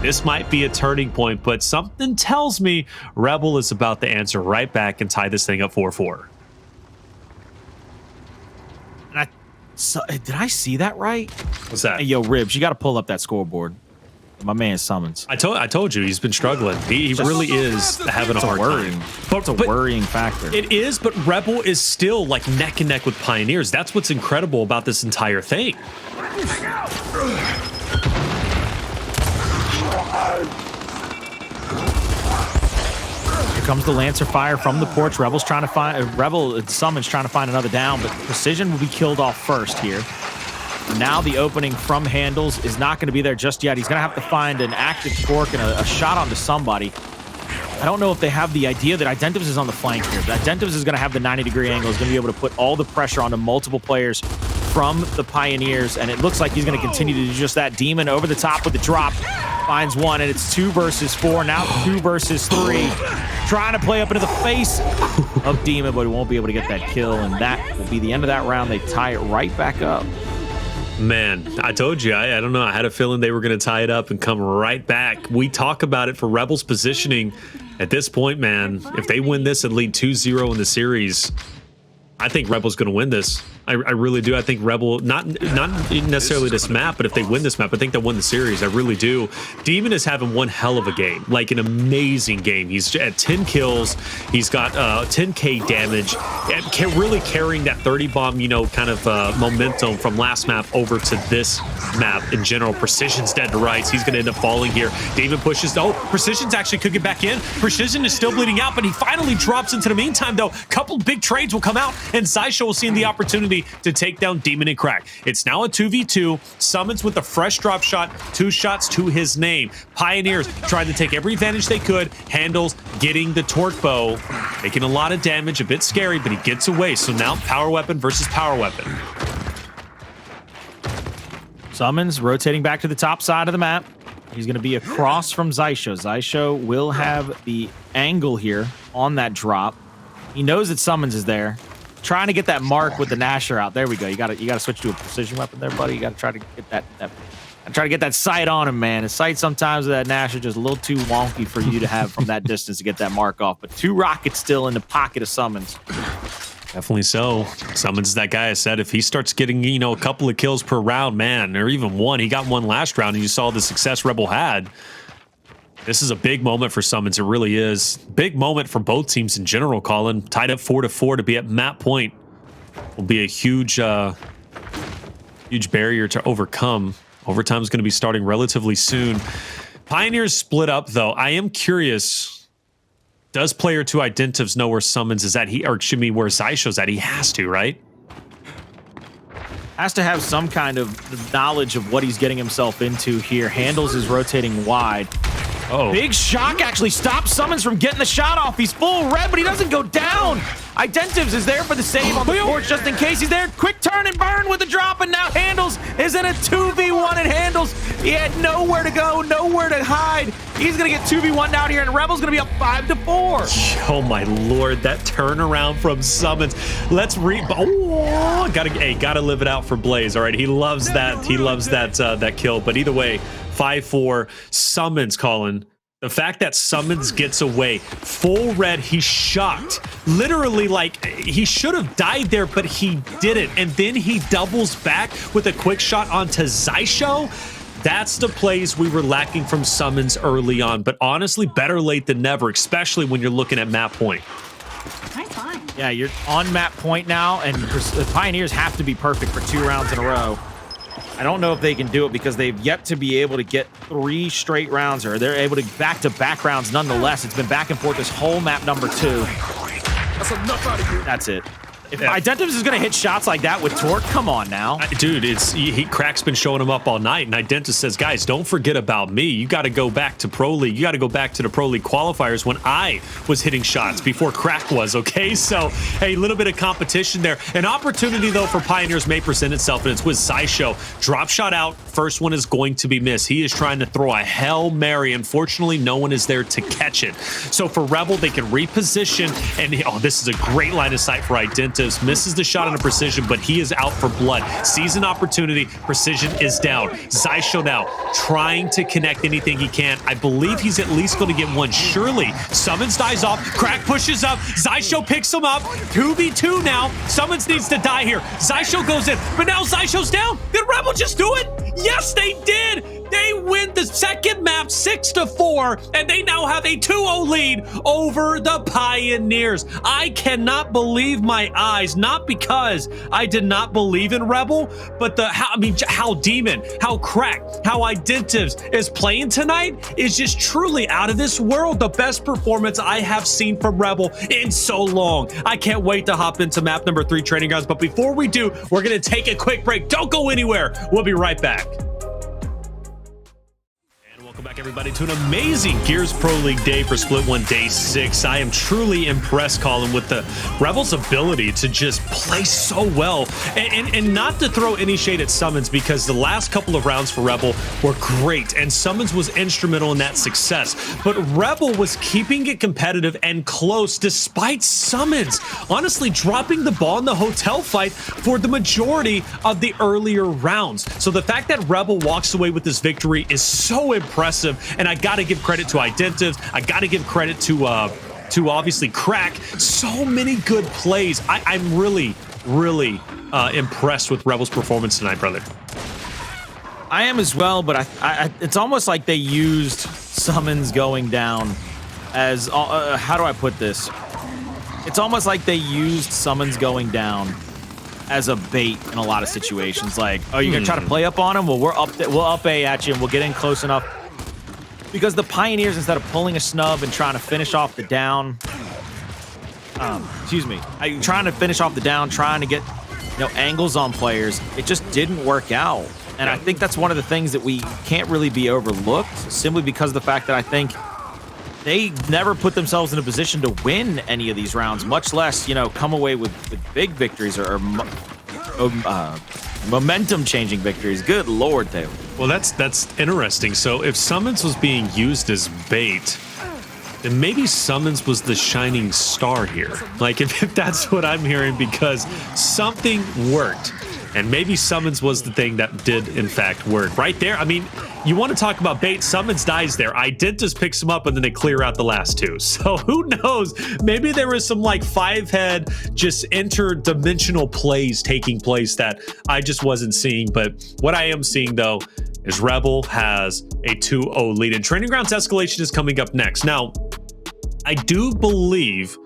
this might be a turning point, but something tells me Rebel is about to answer right back and tie this thing up 4-4. Did I see that right? What's that? Hey, yo, Ribs, you got to pull up that scoreboard. My man Sumuns. I told you he's been struggling. He really is having a hard time. It's a worrying factor. It is, but Rebel is still like neck and neck with Pioneers. That's what's incredible about this entire thing. Here comes the Lancer fire from the porch. Rebel's trying to find Summon's trying to find another down, but Precision will be killed off first here. Now the opening from Hndles is not going to be there just yet. He's going to have to find an active fork and a shot onto somebody. I don't know if they have the idea that Identives is on the flank here. But Identives is going to have the 90-degree angle. He's going to be able to put all the pressure onto multiple players from the Pioneers, and it looks like he's going to continue to do just that. Demon over the top with the drop. Finds one, and it's 2 versus 4. Now 2 versus 3. Trying to play up into the face of Demon, but he won't be able to get that kill, and that will be the end of that round. They tie it right back up. Man, I told you, I don't know. I had a feeling they were going to tie it up and come right back. We talk about it for Rebels positioning. At this point, man, if they win this and lead 2-0 in the series, I think Rebel's going to win this. I really do. I think Rebel, not necessarily this map, but if they win this map, I think they'll win the series. I really do. Demon is having one hell of a game, like an amazing game. He's at 10 kills. He's got 10k damage, and really carrying that 30 bomb, you know, kind of momentum from last map over to this map in general. Precision's dead to rights. He's going to end up falling here. Demon pushes. Oh, Precision's actually could get back in. Precision is still bleeding out, but he finally drops into the meantime, though. A couple big trades will come out, and Xysho will see the opportunity to take down Demon and Crack. It's now a 2v2. Sumuns with a fresh drop shot, 2 shots to his name. Pioneers trying to take every advantage they could. Hndles getting the torque bow, making a lot of damage, a bit scary, but he gets away. So now power weapon versus power weapon. Sumuns rotating back to the top side of the map. He's going to be across from Xysho. Xysho will have the angle here on that drop. He knows that Sumuns is there. Trying to get that mark with the Nasher out. There we go. You got to switch to a precision weapon there, buddy. You got to try to get that sight on him, man. The sight sometimes with that Nasher just a little too wonky for you to have from that distance to get that mark off. But 2 rockets still in the pocket of Sumuns. Definitely so. Sumuns is that guy I said, if he starts getting, you know, a couple of kills per round, man, or even one. He got one last round, and you saw the success Rebel had. This is a big moment for Sumuns. It really is. Big moment for both teams in general, Colin. Tied up 4-4 to be at map point will be a huge barrier to overcome. Overtime is going to be starting relatively soon. Pioneers split up, though. I am curious, does player 2 Identives know where Sumuns is at? Or excuse me, where Xysho's at? He has to, right? Has to have some kind of knowledge of what he's getting himself into here. Hndles is rotating wide. Oh. Big shock actually stops Sumuns from getting the shot off. He's full red, but he doesn't go down. Identives is there for the save on the porch just in case he's there. Quick turn and burn with the drop, and now Hndles is in a 2v1, and Hndles, he had nowhere to go, nowhere to hide. He's going to get 2v1 down here, and Rebel's going to be up 5-4. Oh my lord, that turnaround from Sumuns. Let's gotta live it out for Blaze. All right, he loves that. He loves that kill. But either way, 5-4. Sumuns, Colin. The fact that Sumuns gets away full red, he's shocked. Literally, like, he should have died there, but he didn't. And then he doubles back with a quick shot onto Xysho. That's the plays we were lacking from Sumuns early on. But honestly, better late than never, especially when you're looking at map point. Yeah, you're on map point now, and the Pioneers have to be perfect for 2 rounds in a row. I don't know if they can do it because they've yet to be able to get 3 straight rounds, or they're able to back-to-back rounds nonetheless. It's been back and forth this whole map number 2. That's enough out of you. That's it. If Identives is going to hit shots like that with Torque, come on now. Dude, Crack's been showing him up all night, and Identives says, guys, don't forget about me. You got to go back to Pro League. You got to go back to the Pro League qualifiers when I was hitting shots before Crack was, okay? So, hey, a little bit of competition there. An opportunity, though, for Pioneers may present itself, and it's with Xysho. Drop shot out. First one is going to be missed. He is trying to throw a Hail Mary. Unfortunately, no one is there to catch it. So for Rebel, they can reposition, and oh, this is a great line of sight for Identities. Misses the shot on a precision, but he is out for blood. Sees an opportunity. Precision is down. Xysho now trying to connect anything he can. I believe he's at least going to get one. Surely. Sumuns dies off. Crack pushes up. Xysho picks him up. 2v2 now. Sumuns needs to die here. Xysho goes in, but now Xysho's down. Did Rebel just do it? Yes, they did. They win the second map 6-4, and they now have a 2-0 lead over the Pioneers. I cannot believe my eyes, not because I did not believe in Rebel, but how Demon, how Crack, how Identives is playing tonight is just truly out of this world. The best performance I have seen from Rebel in so long. I can't wait to hop into map number 3, Training Grounds, but before we do, we're going to take a quick break. Don't go anywhere. We'll be right back. Welcome back, everybody, to an amazing Gears Pro League day for Split 1 Day 6. I am truly impressed, Colin, with the Rebels' ability to just play so well and not to throw any shade at Sumuns, because the last couple of rounds for Rebel were great and Sumuns was instrumental in that success. But Rebel was keeping it competitive and close despite Sumuns honestly dropping the ball in the hotel fight for the majority of the earlier rounds. So the fact that Rebel walks away with this victory is so impressive. And I got to give credit to Identives. I got to give credit to obviously Crack. So many good plays. I'm really impressed with Rebel's performance tonight, brother. I am as well, but it's almost like they used Sumuns going down as how do I put this? It's almost like they used Sumuns going down as a bait in a lot of situations. Like, oh, you're gonna try to play up on him? Well, we'll up A at you, and we'll get in close enough. Because the Pioneers, instead of pulling a snub and trying to finish off the down, trying to finish off the down, trying to get angles on players, it just didn't work out. And I think that's one of the things that we can't really be overlooked, simply because of the fact that I think they never put themselves in a position to win any of these rounds, much less come away with big victories or momentum-changing victories. Good Lord, Taylor. Well, that's interesting. So if Sumuns was being used as bait, then maybe Sumuns was the shining star here. Like, if that's what I'm hearing, because something worked. And maybe Sumuns was the thing that did, in fact, work. Right there, I mean, you want to talk about bait, Sumuns dies there. Identities picks him up, and then they clear out the last two. So who knows? Maybe there was some, like, 5-head, just interdimensional plays taking place that I just wasn't seeing. But what I am seeing, though, is Rebel has a 2-0 lead. And Training Grounds Escalation is coming up next. Now, I do believe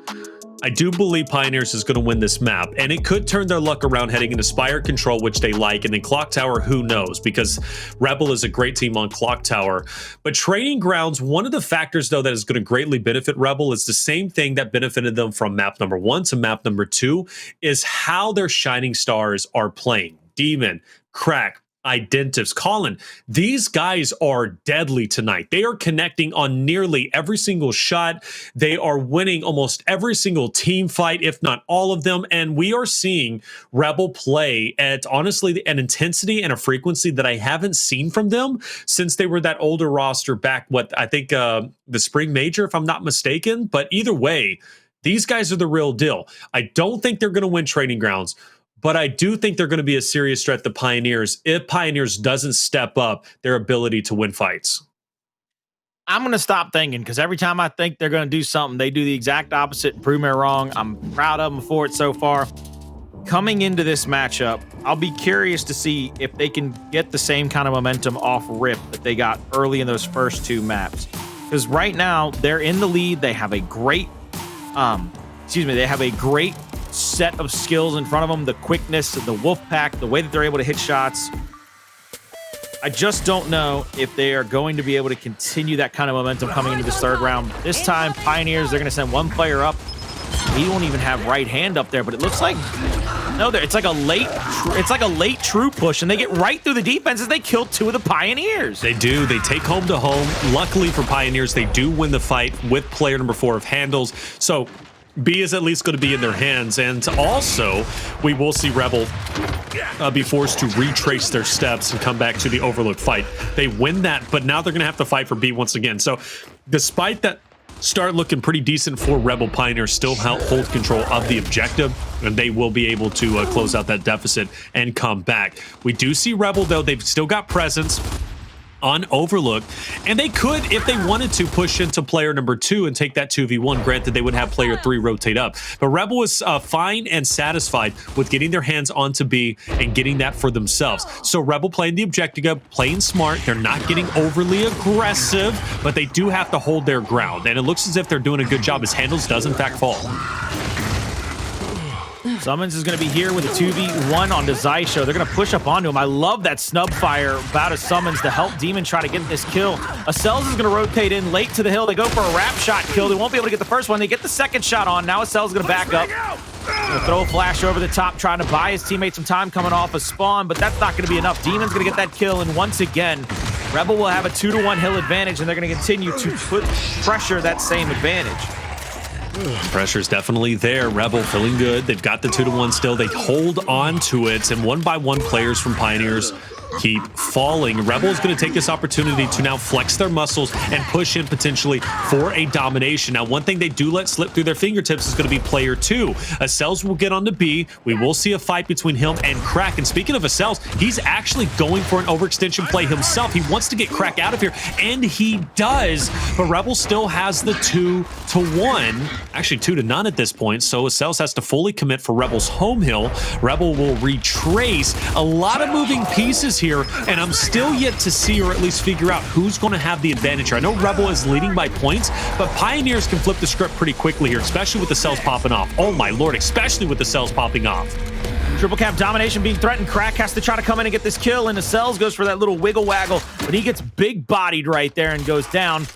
Pioneers is going to win this map, and it could turn their luck around heading into Speyer control, which they like, and then Clocktower, who knows, because Rebel is a great team on Clocktower. But Training Grounds, one of the factors, though, that is going to greatly benefit Rebel is the same thing that benefited them from map number 1 to map number 2, is how their shining stars are playing. Demon, Crack, Identives. Colin, these guys are deadly tonight. They are connecting on nearly every single shot. They are winning almost every single team fight, if not all of them. And we are seeing Rebel play at, honestly, an intensity and a frequency that I haven't seen from them since they were that older roster back, I think the Spring Major, if I'm not mistaken. But either way, these guys are the real deal. I don't think they're going to win Training Grounds, but I do think they're going to be a serious threat to Pioneers if Pioneers doesn't step up their ability to win fights. I'm going to stop thinking, because every time I think they're going to do something, they do the exact opposite and prove me wrong. I'm proud of them for it so far. Coming into this matchup, I'll be curious to see if they can get the same kind of momentum off rip that they got early in those first 2 maps. Because right now, they're in the lead. They have a great, set of skills in front of them, the quickness, the wolf pack, the way that they're able to hit shots. I just don't know if they are going to be able to continue that kind of momentum coming into this 3rd round. This time, Pioneers, they're going to send one player up. He won't even have right hand up there, but it looks like no, it's like a late true push, and they get right through the defenses. They kill 2 of the Pioneers. They do. They take home to home. Luckily for Pioneers, they do win the fight with player number 4 of Hndles. So B is at least going to be in their hands. And also, we will see Rebel be forced to retrace their steps and come back to the Overlook fight. They win that, but now they're going to have to fight for B once again. So despite that start looking pretty decent for Rebel, Pioneers still hold control of the objective, and they will be able to close out that deficit and come back. We do see Rebel, though. They've still got presence on Overlook, and they could, if they wanted to, push into player number 2 and take that 2v1. Granted, they would have player 3 rotate up, but Rebel is fine and satisfied with getting their hands onto B and getting that for themselves. So Rebel playing the objective, playing smart. They're not getting overly aggressive, but they do have to hold their ground, and it looks as if they're doing a good job as Hndles does in fact fall. Sumuns is going to be here with a 2v1 onto Xysho. They're going to push up onto him. I love that snub fire out of Sumuns to help Demon try to get this kill. Acells is going to rotate in late to the hill. They go for a wrap shot kill. They won't be able to get the first one. They get the second shot on. Now Acells is going to back up. Gonna throw a flash over the top, trying to buy his teammate some time coming off a spawn, but that's not going to be enough. Demon's going to get that kill, and once again, Rebel will have a 2-1 hill advantage, and they're going to continue to put pressure that same advantage. Pressure's definitely there. Rebel feeling good. They've got the 2-1 still. They hold on to it, and 1-by-1 players from Pioneers keep falling. Rebel is going to take this opportunity to now flex their muscles and push in potentially for a domination. Now, one thing they do let slip through their fingertips is going to be player 2. Acells will get on to B. We will see a fight between him and Crack. And speaking of Acells, he's actually going for an overextension play himself. He wants to get Crack out of here, and he does. But Rebel still has the 2-1. Actually, 2-0 at this point. So Acells has to fully commit for Rebel's home hill. Rebel will retrace. A lot of moving pieces here, and I'm still yet to see or at least figure out who's going to have the advantage here. I know Rebel is leading by points, but Pioneers can flip the script pretty quickly here, especially with the cells popping off. Oh my lord, especially with the cells popping off. Triple cap domination being threatened. Crack has to try to come in and get this kill, and Acells goes for that little wiggle waggle, but he gets big bodied right there and goes down.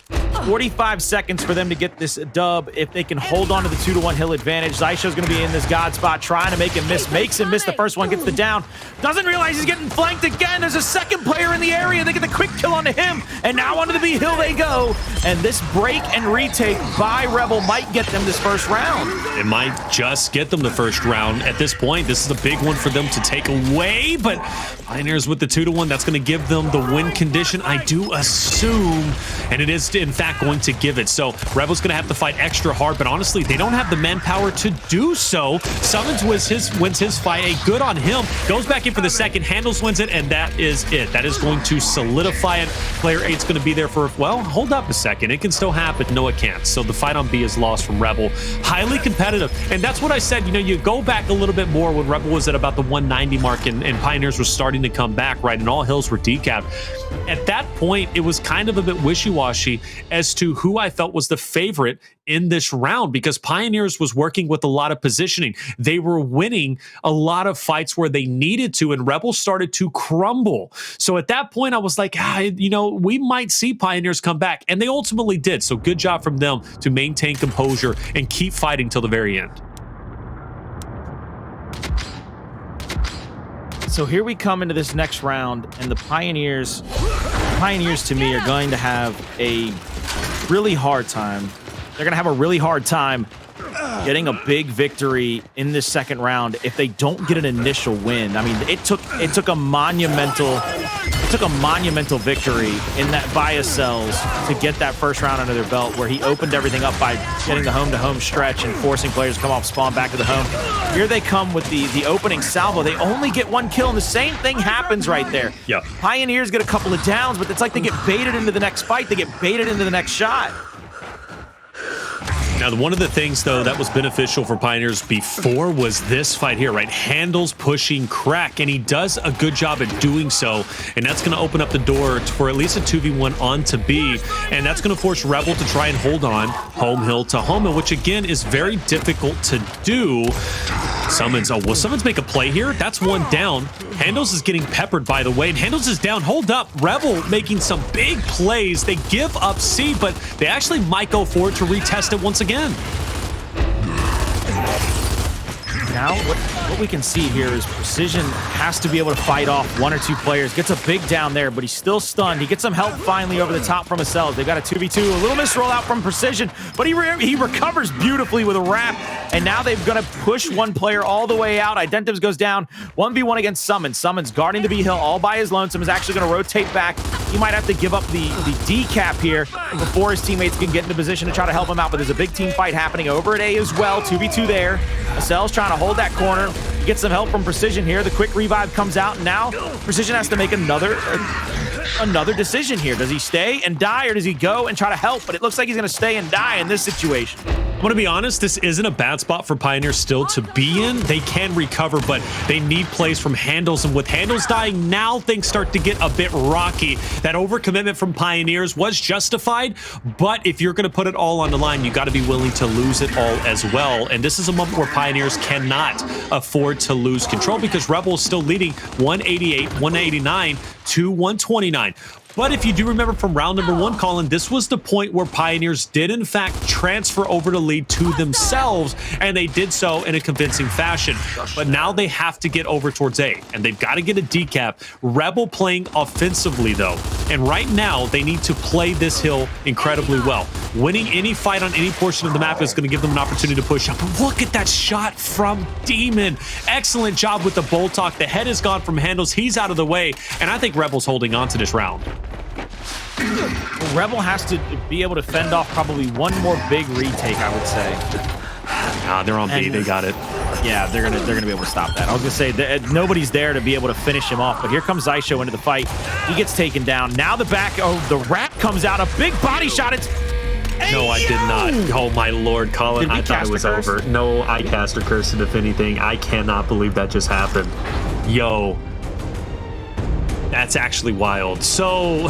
45 seconds for them to get this dub if they can hold on to the 2-1 hill advantage. Xysho's going to be in this god spot trying to make him miss. Makes him miss the first one, gets the down. Doesn't realize he's getting flanked again. There's a second player in the area. They get the quick kill onto him, and now onto the B hill they go. And this break and retake by Rebel might get them this first round. It might just get them the first round. At this point, this is a big one for them to take away, but Pioneers with the 2-1, that's going to give them the win condition, I do assume, and it is in fact going to give it. So Rebel's going to have to fight extra hard, but honestly, they don't have the manpower to do so. Sumuns wins his fight. A good on him. Goes back in for the second. Hndles wins it, and that is it. That is going to solidify it. Player 8's going to be there for, well, hold up a second. It can still happen. No, it can't. So the fight on B is lost from Rebel. Highly competitive, and that's what I said. You know, you go back a little bit more when Rebel was at about the 190 mark, and Pioneers were starting to come back, right? And all hills were decapped. At that point, it was kind of a bit wishy-washy as to who I felt was the favorite in this round, because Pioneers was working with a lot of positioning. They were winning a lot of fights where they needed to, and Rebel started to crumble. So at that point, I was like, you know, we might see Pioneers come back, and they ultimately did. So good job from them to maintain composure and keep fighting till the very end. So here we come into this next round, and the Pioneers to me are going to have a really hard time. They're going to have a really hard time getting a big victory in this second round if they don't get an initial win. I mean, it took a monumental victory in that by Acells to get that first round under their belt, where he opened everything up by getting the home-to-home stretch and forcing players to come off spawn back to the home. Here they come with the opening salvo. They only get one kill, and the same thing happens right there. Yeah. Pioneers get a couple of downs, but it's like they get baited into the next fight. They get baited into the next shot. Now, one of the things, though, that was beneficial for Pioneers before was this fight here, right? Hndles pushing Crack, and he does a good job at doing so, and that's going to open up the door for at least a 2v1 onto B, and that's going to force Rebel to try and hold on home hill to home hill, which, again, is very difficult to do. Sumuns, will Sumuns make a play here? That's one down. Hndles is getting peppered, by the way, and Hndles is down. Hold up. Rebel making some big plays. They give up C, but they actually might go forward to retest it once again. Now, what we can see here is Precision has to be able to fight off 1 or 2 players. Gets a big down there, but he's still stunned. He gets some help finally over the top from Acells. They got a 2v2, a little misroll out from Precision, but he recovers beautifully with a wrap. And now they're going to push one player all the way out. Identives goes down 1v1 against Sumuns. Sumuns guarding the B-Hill all by his lonesome, is actually going to rotate back. He might have to give up the decap here before his teammates can get into position to try to help him out, but there's a big team fight happening over at A as well. 2v2 there. Acells trying to hold that corner. Get some help from Precision here. The quick revive comes out, and now Precision has to make another decision here. Does he stay and die, or does he go and try to help? But it looks like he's going to stay and die in this situation. I'm going to be honest, this isn't a bad spot for Pioneers still to be in. They can recover, but they need plays from Hndles, and with Hndles dying, now things start to get a bit rocky. That overcommitment from Pioneers was justified, but if you're going to put it all on the line, you got to be willing to lose it all as well. And this is a moment where Pioneers cannot afford to lose control because Rebel is still leading 188, 189 to 129. But if you do remember from round number 1, Colin, this was the point where Pioneers did, in fact, transfer over the lead to themselves, and they did so in a convincing fashion. But now they have to get over towards A, and they've got to get a decap. Rebel playing offensively, though, and right now they need to play this hill incredibly well. Winning any fight on any portion of the map is going to give them an opportunity to push up. But look at that shot from Demon. Excellent job with the bolt talk. The head is gone from Hndles. He's out of the way, and I think Rebel's holding on to this round. Rebel has to be able to fend off probably one more big retake, I would say. They're on B. They got it. Yeah, they're gonna be able to stop that. I was gonna say nobody's there to be able to finish him off, but here comes Xysho into the fight. He gets taken down. Now the wrap comes out. A big body shot. It's no, I did not. Oh my lord, Colin! I thought it was over. No, I cast a curse, and if anything, I cannot believe that just happened. Yo, that's actually wild. So.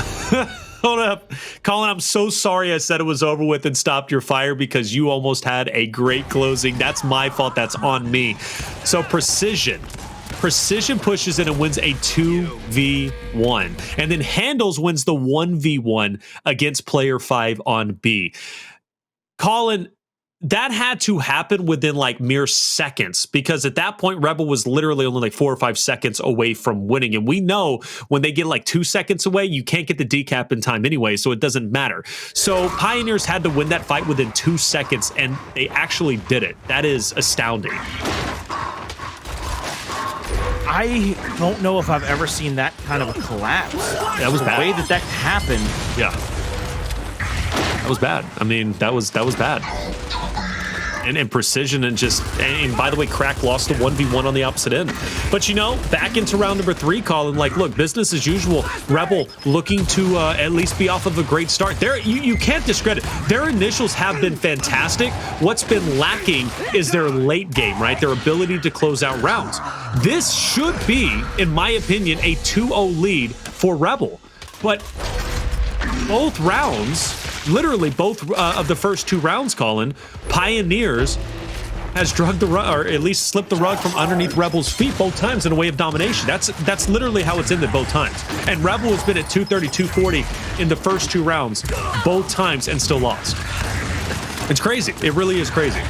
Hold up. Colin, I'm so sorry I said it was over with and stopped your fire because you almost had a great closing. That's my fault. That's on me. So Precision pushes in and wins a 2v1. And then Hndles wins the 1v1 against player 5 on B. Colin, that had to happen within like mere seconds because at that point Rebel was literally only like 4 or 5 seconds away from winning, and we know when they get like 2 seconds away you can't get the decap in time anyway, so it doesn't matter. So Pioneers had to win that fight within 2 seconds, and they actually did it. That is astounding. I don't know if I've ever seen that kind of a collapse. That was bad. The way that happened. Yeah. That was bad. I mean, that was bad. And Precision and by the way, Crack lost the 1v1 on the opposite end. But you know, back into round number 3, Colin, like, look, business as usual. Rebel looking to at least be off of a great start. You can't discredit. Their initials have been fantastic. What's been lacking is their late game, right? Their ability to close out rounds. This should be, in my opinion, a 2-0 lead for Rebel. But both rounds, literally both of the first 2 rounds, Colin, Pioneers has drugged the rug, or at least slipped the rug from underneath Rebel's feet both times in a way of domination. That's literally how it's ended both times. And Rebel has been at 230, 240 in the first 2 rounds, both times, and still lost. It's crazy. It really is crazy.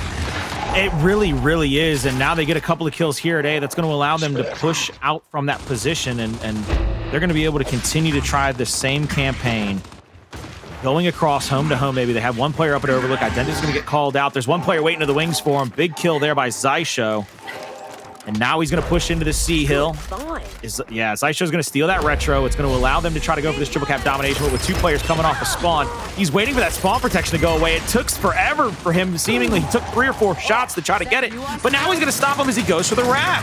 It really, really is. And now they get a couple of kills here at A. That's going to allow them to push out from that position, and they're going to be able to continue to try the same campaign. Going across home to home, maybe they have one player up at Overlook. Identities going to get called out. There's one player waiting to the wings for him. Big kill there by Xysho. And now he's going to push into the C hill. Yeah, Xysho's going to steal that retro. It's going to allow them to try to go for this triple cap domination, but with 2 players coming off the spawn, he's waiting for that spawn protection to go away. It took forever for him. Seemingly, he took 3 or 4 shots to try to get it, but now he's going to stop him as he goes for the wrap.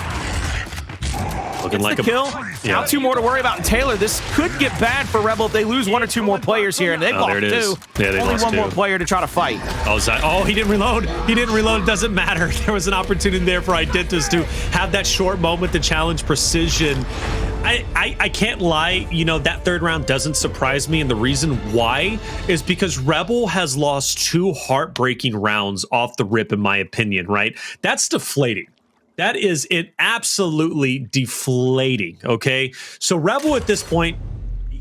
Looking like the kill. Yeah. Now 2 more to worry about. And Taylor, this could get bad for Rebel if they lose 1 or 2 more players here, and they've lost 2. Yeah, they only lost 1 2. more player to try to fight. Oh, he didn't reload. He didn't reload. It doesn't matter. There was an opportunity there for Identities to have that short moment to challenge Precision. I can't lie, you know, that 3rd round doesn't surprise me, and the reason why is because Rebel has lost 2 heartbreaking rounds off the rip, in my opinion, right? That's deflating. That is absolutely deflating, okay? So Rebel at this point,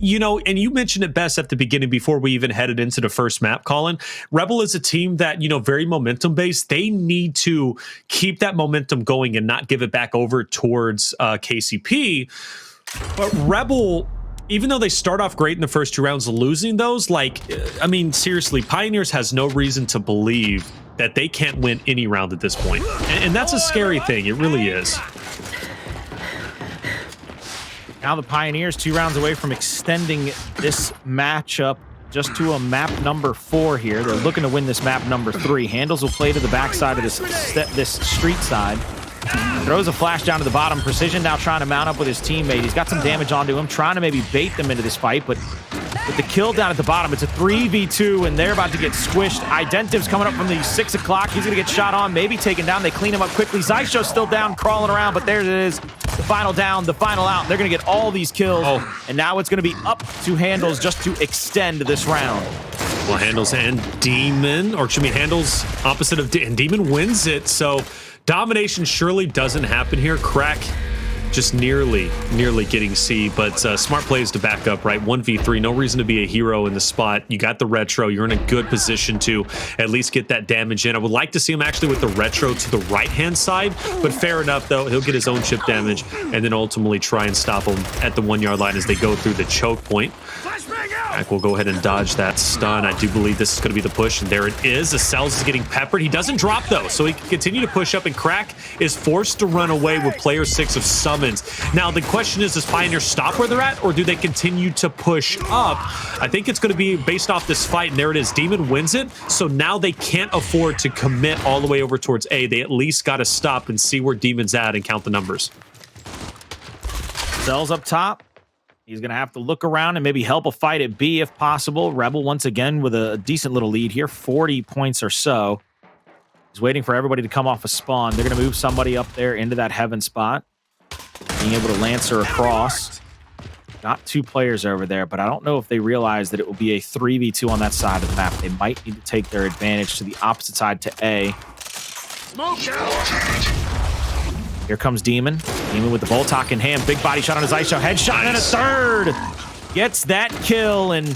You know, and you mentioned it best at the beginning before we even headed into the first map, Colin. Rebel is a team that, you know, very momentum based. They need to keep that momentum going and not give it back over towards KCP. But Rebel, even though they start off great in the first 2 rounds, losing those, like, I mean, seriously, Pioneers has no reason to believe that they can't win any round at this point. And that's a scary thing. It really is. Now the Pioneers 2 rounds away from extending this matchup just to a map number 4 here. They're looking to win this map number 3. Hndles will play to the backside of this street side. Throws a flash down to the bottom. Precision now trying to mount up with his teammate. He's got some damage onto him, trying to maybe bait them into this fight, but with the kill down at the bottom, it's a 3v2, and they're about to get squished. Identives coming up from the 6 o'clock. He's going to get shot on, maybe taken down. They clean him up quickly. Xysho's still down, crawling around, but there it is. The final down, the final out. They're going to get all these kills, and now it's going to be up to Hndles just to extend this round. Well, Hndles and Demon, or excuse me, Hndles opposite of and Demon wins it, so domination surely doesn't happen here. Crack just nearly getting C, but smart plays to back up, right? 1v3, no reason to be a hero in the spot. You got the retro, you're in a good position to at least get that damage in. I would like to see him actually with the retro to the right-hand side, but fair enough, though. He'll get his own chip damage and then ultimately try and stop him at the 1-yard line as they go through the choke point. Crack will go ahead and dodge that stun. I do believe this is going to be the push, and there it is. Acells is getting peppered. He doesn't drop, though, so he can continue to push up, and Crack is forced to run away with player 6 of Sumuns. Now, the question is, does Pioneer stop where they're at, or do they continue to push up? I think it's going to be based off this fight, and there it is. Demon wins it, so now they can't afford to commit all the way over towards A. They at least got to stop and see where Demon's at and count the numbers. Cells up top. He's going to have to look around and maybe help a fight at B if possible. Rebel once again with a decent little lead here, 40 points or so. He's waiting for everybody to come off a spawn. They're going to move somebody up there into that heaven spot. Being able to Lancer across. Got 2 players over there, but I don't know if they realize that it will be a 3v2 on that side of the map. They might need to take their advantage to the opposite side to A. Smoke out. Here comes Demon. Demon with the Voltok in hand. Big body shot on his Xysho. Headshot and a third. Gets that kill, and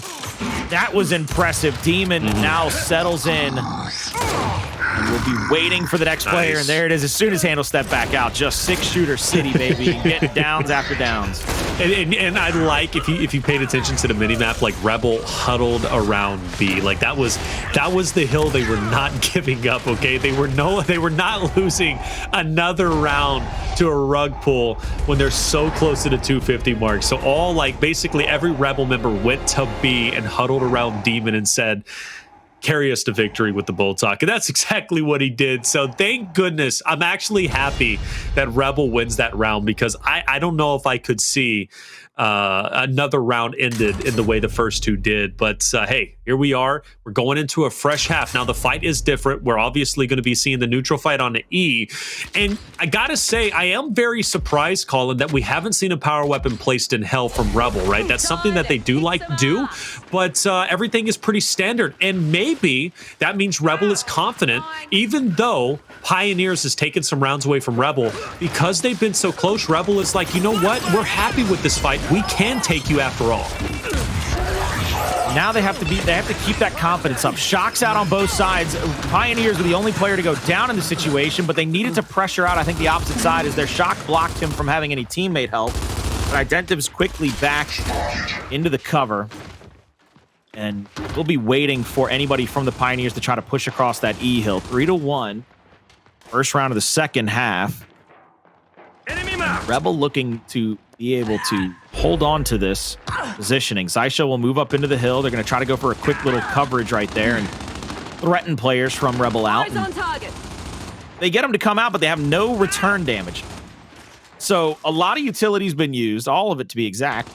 that was impressive. Demon now settles in. And we'll be waiting for the next player, and there it is. As soon as Hndles step back out, just 6-shooter city, baby. Getting downs after downs. And I like, if you paid attention to the minimap, like Rebel huddled around B. Like that was the hill they were not giving up, okay? They were not losing another round to a rug pull when they're so close to the 250 mark. So all, like, basically every Rebel member went to B and huddled around Demon and said, carry us to victory with the Voltok. And that's exactly what he did. So thank goodness. I'm actually happy that Rebel wins that round, because I don't know if I could see another round ended in the way the first 2 did. But hey, here we are. We're going into a fresh half. Now the fight is different. We're obviously going to be seeing the neutral fight on the E. And I gotta say, I am very surprised, Colin, that we haven't seen a power weapon placed in Hell from Rebel, right? That's something that they do like to do, but everything is pretty standard. And maybe that means Rebel is confident, even though Pioneers has taken some rounds away from Rebel. Because they've been so close, Rebel is like, you know what? We're happy with this fight. We can take you after all. Now they have to keep that confidence up. Shocks out on both sides. Pioneers were the only player to go down in the situation, but they needed to pressure out, I think, the opposite side, as their shock blocked him from having any teammate help. But Identives quickly back into the cover. And we'll be waiting for anybody from the Pioneers to try to push across that E hill. 3-1. First round of the second half. Rebel looking to be able to hold on to this positioning. Xysho will move up into the hill. They're going to try to go for a quick little coverage right there and threaten players from Rebel out. On target. They get them to come out, but they have no return damage. So a lot of utility's been used, all of it to be exact,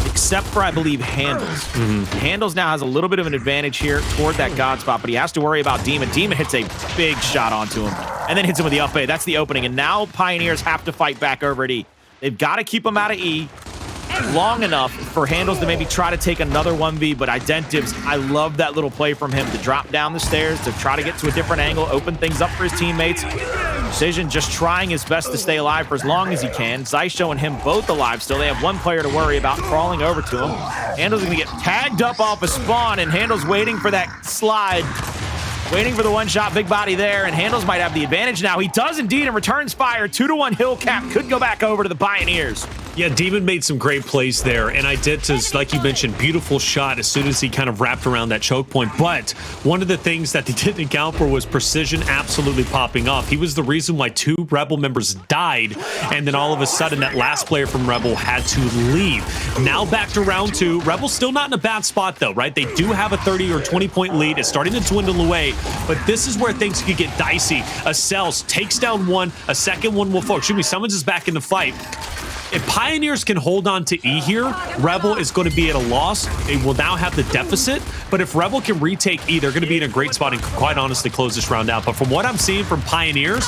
except for, I believe, Hndles. Hndles now has a little bit of an advantage here toward that God spot, but he has to worry about Demon. Demon hits a big shot onto him and then hits him with the up A. That's the opening, and now Pioneers have to fight back over at E. They've got to keep him out of E long enough for Hndles to maybe try to take another 1v, but Identives, I love that little play from him to drop down the stairs, to try to get to a different angle, open things up for his teammates. Precision just trying his best to stay alive for as long as he can. Xysho and him both alive still. They have one player to worry about crawling over to him. Hndles going to get tagged up off a spawn, and Hndles waiting for that slide. Waiting for the one-shot big body there, and Hndles might have the advantage now. He does indeed, and returns fire. 2-1 hill cap. Could go back over to the Pioneers. Yeah, Demon made some great plays there, and Identives, like you mentioned, beautiful shot as soon as he kind of wrapped around that choke point. But one of the things that they didn't account for was Precision absolutely popping off. He was the reason why 2 Rebel members died, and then all of a sudden that last player from Rebel had to leave. Now back to round 2. Rebel's still not in a bad spot though, right? They do have a 30 or 20 point lead. It's starting to dwindle away, but this is where things could get dicey. Acells takes down one, a second one will fall. Excuse me, Sumuns is back in the fight. If Pioneers can hold on to E here, Rebel is going to be at a loss. They will now have the deficit. But if Rebel can retake E, they're going to be in a great spot and quite honestly close this round out. But from what I'm seeing from Pioneers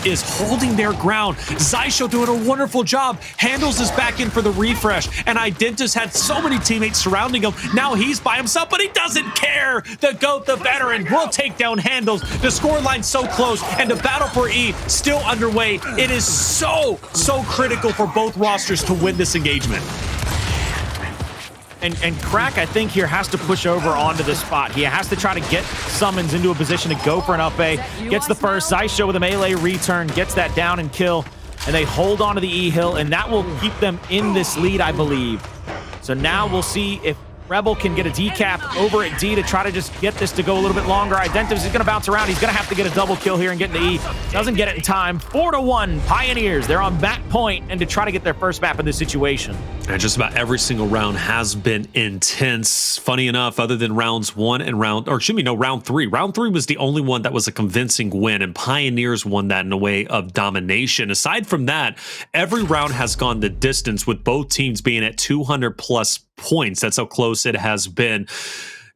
is holding their ground. Xysho doing a wonderful job. Hndles is back in for the refresh. And Identities had so many teammates surrounding him. Now he's by himself, but he doesn't care. The GOAT, the veteran, will take down Hndles. The scoreline's so close, and the battle for E still underway. It is so critical for both rosters to win this engagement. And Crack, I think, here has to push over onto this spot. He has to try to get Sumuns into a position to go for an up A. Gets the first. Xysho with a melee return, gets that down and kill. And they hold on to the E hill, and that will keep them in this lead, I believe. So now we'll see if Rebel can get a decap over at D to try to just get this to go a little bit longer. Identities is going to bounce around. He's going to have to get a double kill here and get into E. Doesn't get it in time. 4-1 Pioneers. They're on map point and to try to get their first map in this situation. And just about every single round has been intense. Funny enough, other than rounds 1 and round 3. Round 3 was the only one that was a convincing win, and Pioneers won that in a way of domination. Aside from that, every round has gone the distance, with both teams being at 200 plus points. That's how close it has been.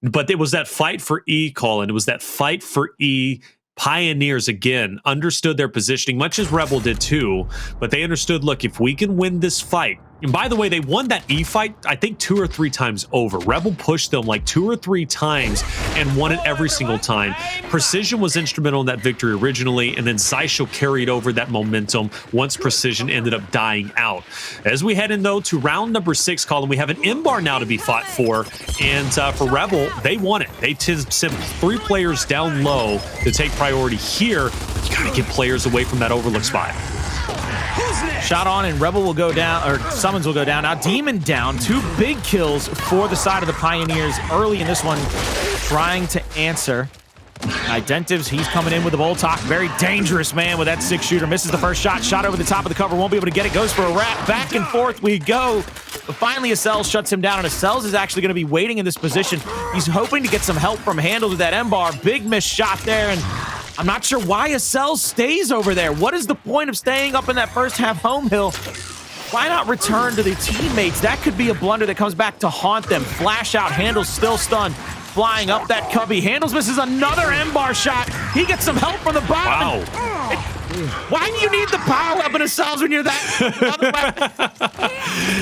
But it was that fight for E, Colin. It was that fight for E. Pioneers, again, understood their positioning, much as Rebel did too, but they understood, look, if we can win this fight, and by the way, they won that E fight, I think 2 or 3 times over. Rebel pushed them like 2 or 3 times and won it every single time. Precision was instrumental in that victory originally, and then Xysho carried over that momentum once Precision ended up dying out. As we head in, though, to round number 6, Colin, we have an M-bar now to be fought for, and for Rebel, they won it. They sent 3 players down low to take priority here. You gotta get players away from that overlook spot. Shot on, and Rebel will go down, or Sumuns will go down. Now Demon down. 2 big kills for the side of the Pioneers early in this one, trying to answer. Identives, he's coming in with the bolt talk. Very dangerous, man, with that 6-shooter. Misses the first shot. Shot over the top of the cover. Won't be able to get it. Goes for a wrap. Back and forth we go. But finally, Acells shuts him down, and Acells is actually going to be waiting in this position. He's hoping to get some help from Hndles with that M-bar. Big miss shot there, and I'm not sure why Acells stays over there. What is the point of staying up in that first half home hill? Why not return to their teammates? That could be a blunder that comes back to haunt them. Flash out. Hndles still stunned. Flying up that cubby. Hndles misses another M-bar shot. He gets some help from the bottom. Wow. Why do you need the power weapon Acells when you're that?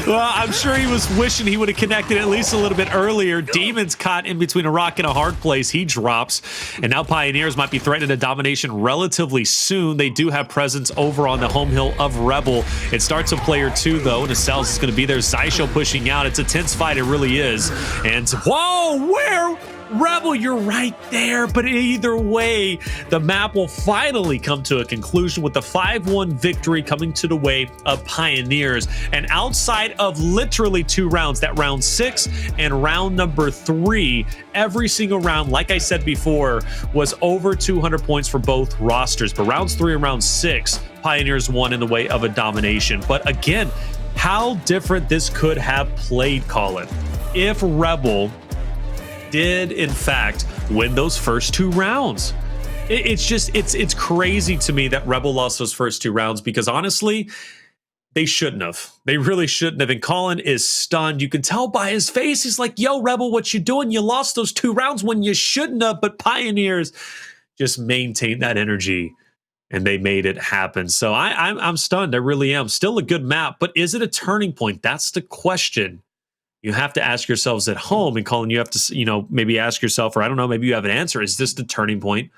Well, I'm sure he was wishing he would have connected at least a little bit earlier. Demon's caught in between a rock and a hard place. He drops, and now Pioneers might be threatened to domination relatively soon. They do have presence over on the home hill of Rebel. It starts with player 2, though, and Acells is going to be there. Xysho pushing out. It's a tense fight. It really is. And whoa, where? Rebel, you're right there, but either way, the map will finally come to a conclusion with the 5-1 victory coming to the way of Pioneers. And outside of literally 2 rounds, that round 6 and round number 3, every single round, like I said before, was over 200 points for both rosters. But rounds 3 and round 6, Pioneers won in the way of a domination. But again, how different this could have played, Colin, if Rebel did in fact win those first 2 rounds. It's crazy to me that Rebel lost those first 2 rounds, because honestly, they shouldn't have. They really shouldn't have. And Colin is stunned. You can tell by his face. He's like, yo, Rebel, what you doing? You lost those 2 rounds when you shouldn't have. But Pioneers just maintained that energy, and they made it happen. So I'm stunned. I really am. Still a good map, but is it a turning point? That's the question you have to ask yourselves at home. And Colin, you have to, maybe ask yourself, or I don't know, maybe you have an answer. Is this the turning point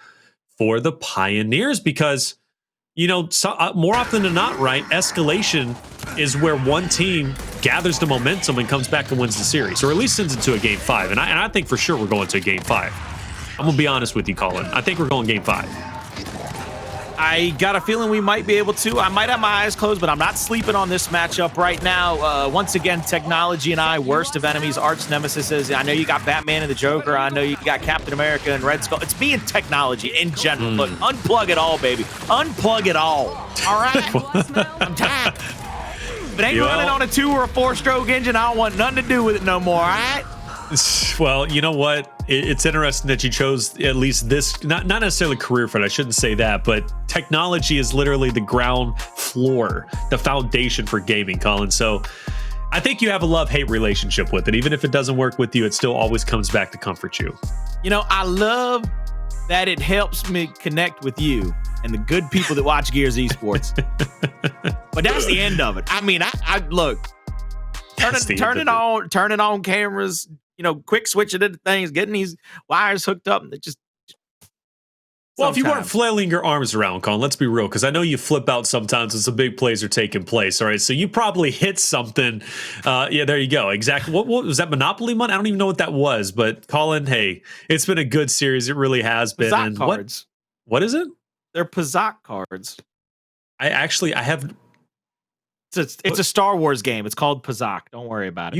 for the Pioneers because, more often than not, right, escalation is where one team gathers the momentum and comes back and wins the series, or at least sends it to a game 5. And I think for sure we're going to a game 5. I'm going to be honest with you, Colin. I think we're going game 5. I got a feeling we might be able to. I might have my eyes closed, but I'm not sleeping on this matchup right now. Once again, technology and I, worst of enemies, arch nemesis. I know you got Batman and the Joker. I know you got Captain America and Red Skull. It's me and technology in general. Look, unplug it all, baby. Unplug it all. All right? I'm tired. If it ain't running on a 2 or a 4-stroke engine, I don't want nothing to do with it no more, all right? Well, you know what? It's interesting that you chose at least this, not necessarily career fit, I shouldn't say that, but technology is literally the ground floor, the foundation for gaming, Colin. So I think you have a love-hate relationship with it. Even if it doesn't work with you, it still always comes back to comfort you. I love that it helps me connect with you and the good people that watch Gears Esports. But that's the end of it. I mean, I look, turning on cameras, quick switching into things, getting these wires hooked up. And it just. Well, if you weren't flailing your arms around, Colin, let's be real, because I know you flip out sometimes when some big plays are taking place. All right, so you probably hit something. Yeah, there you go. Exactly. What was that, Monopoly money? I don't even know what that was. But Colin, hey, it's been a good series. It really has been. Pazak cards. What is it? They're Pazak cards. I have. It's a Star Wars game. It's called Pazak. Don't worry about it.